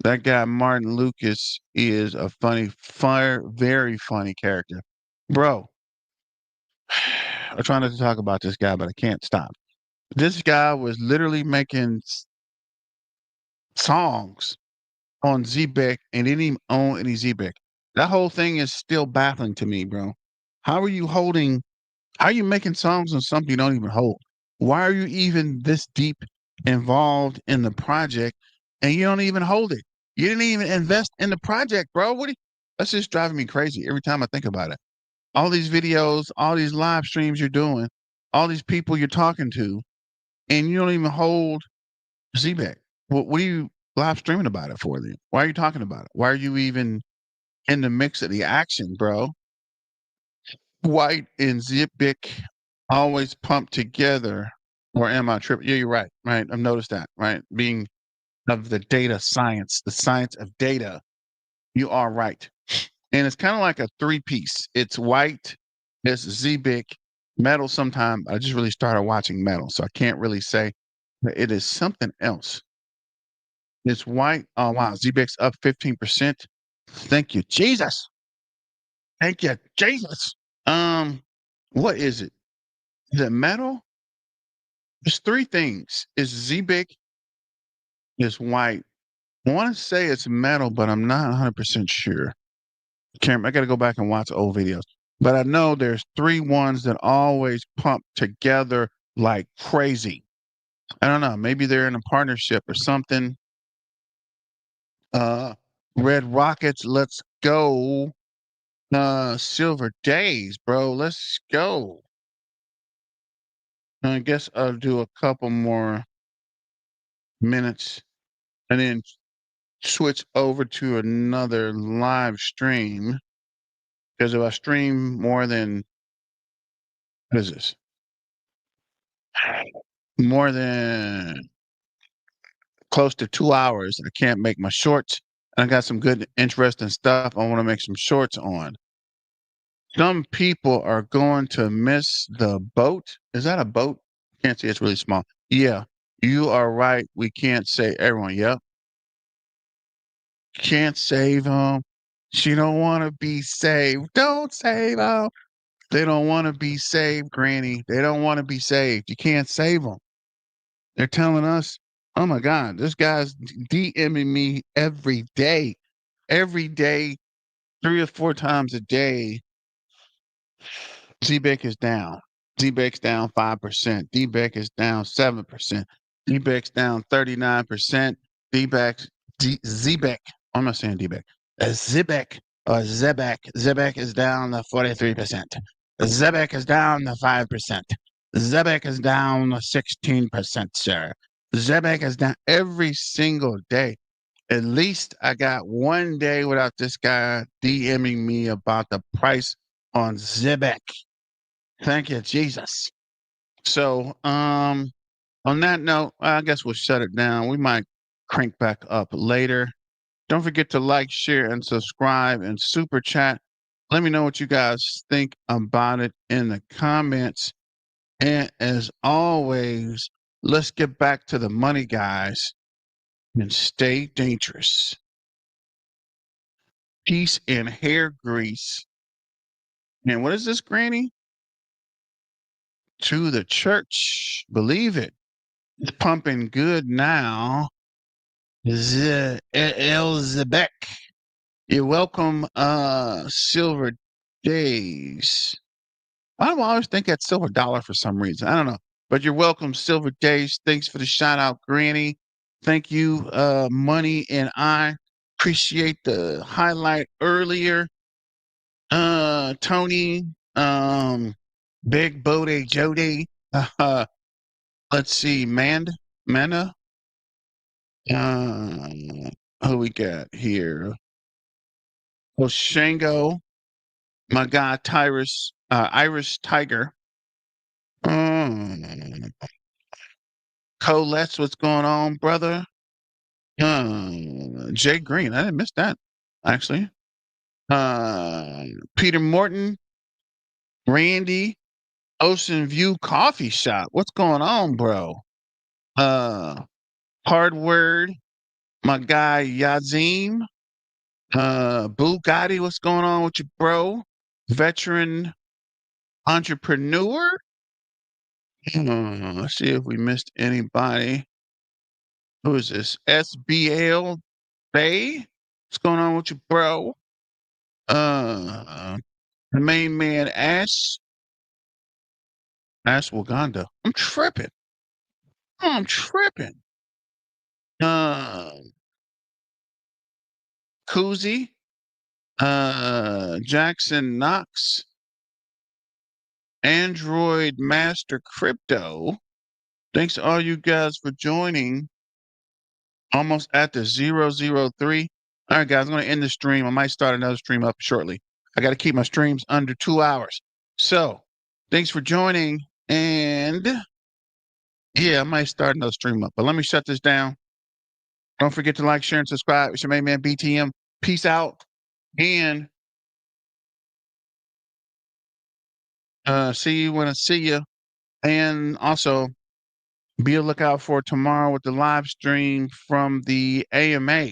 that guy Martin Lucas is a funny, very funny character. Bro, I'm trying not to talk about this guy, but I can't stop. This guy was literally making songs on ZBEC and didn't even own any ZBEC. That whole thing is still baffling to me, bro. How are you making songs on something you don't even hold? Why are you even this deep involved in the project and you don't even hold it? You didn't even invest in the project, bro. That's just driving me crazy every time I think about it. All these videos, all these live streams you're doing, all these people you're talking to, and you don't even hold ZBEC. What are you live streaming about it for then? Why are you talking about it? Why are you even in the mix of the action, bro? White and ZBEC always pumped together, or am I tripping? Yeah, you're right. Right, I've noticed that. Right, being of the data science, the science of data, you are right. And it's kind of like a three-piece. It's white, it's ZBEC, metal. Sometime I just really started watching metal, so I can't really say, but it is something else. It's white. Oh wow, ZBEC's up 15%. Thank you, Jesus. Thank you, Jesus. What is it? Is it metal? There's three things. It's ZBIC, it's white. I want to say it's metal, but I'm not 100% sure. I got to go back and watch old videos. But I know there's three ones that always pump together like crazy. I don't know. Maybe they're in a partnership or something. Red Rockets, let's go. Silver Days, bro. Let's go. I guess I'll do a couple more minutes and then switch over to another live stream. Because if I stream more than, what is this? More than close to 2 hours, I can't make my shorts. I got some good, interesting stuff I want to make some shorts on. Some people are going to miss the boat. Is that a boat? Can't see. It's really small. Yeah, you are right. We can't save everyone. Yep. Can't save them. She don't want to be saved. Don't save them. They don't want to be saved, Granny. They don't want to be saved. You can't save them. They're telling us, oh my God, this guy's DMing me every day, 3 or 4 times a day, ZBEC is down. ZBEC's down 5%. DBEC is down 7%. DBEC's down 39%. ZBEC. I'm not saying DBEC. ZBEC or ZEBEC. ZEBEC is down to 43%. ZEBEC is down to 5%. ZEBEC is down to 16%, sir. ZEBEC is down every single day. At least I got one day without this guy DMing me about the price on ZEBEC. Thank you, Jesus. So, on that note, I guess we'll shut it down. We might crank back up later. Don't forget to like, share, and subscribe and super chat. Let me know what you guys think about it in the comments. And as always, let's get back to the money, guys, and stay dangerous. Peace and hair grease. And what is this, Granny? To the church. Believe it. It's pumping good now. ZEBEC. You're welcome, Silver Days. I always think that's Silver Dollar for some reason. I don't know. But you're welcome, Silver Days. Thanks for the shout out, Granny. Thank you, Money and I. Appreciate the highlight earlier. Tony, Big Bodie Jody. Let's see, Mana. Who we got here? Shango, my guy Tyrus, Irish Tiger. Colette's, what's going on, brother? Jay Green, I didn't miss that, actually. Peter Morton, Randy, Ocean View Coffee Shop. What's going on, bro? Hard Word, my guy Yazim. Bugatti, what's going on with you, bro? Veteran entrepreneur. Let's see if we missed anybody. Who is this? SBL Bay. What's going on with you, bro? The main man Ash Waganda. I'm tripping. Koozie. Jackson Knox. Android Master Crypto. Thanks to all you guys for joining. Almost at the 003. All right, guys, I'm going to end the stream. I might start another stream up shortly. I got to keep my streams under 2 hours. So, thanks for joining. And yeah, I might start another stream up. But let me shut this down. Don't forget to like, share, and subscribe. It's your main man, BTM. Peace out. And see you when I see you. And also, be a lookout for tomorrow with the live stream from the AMA.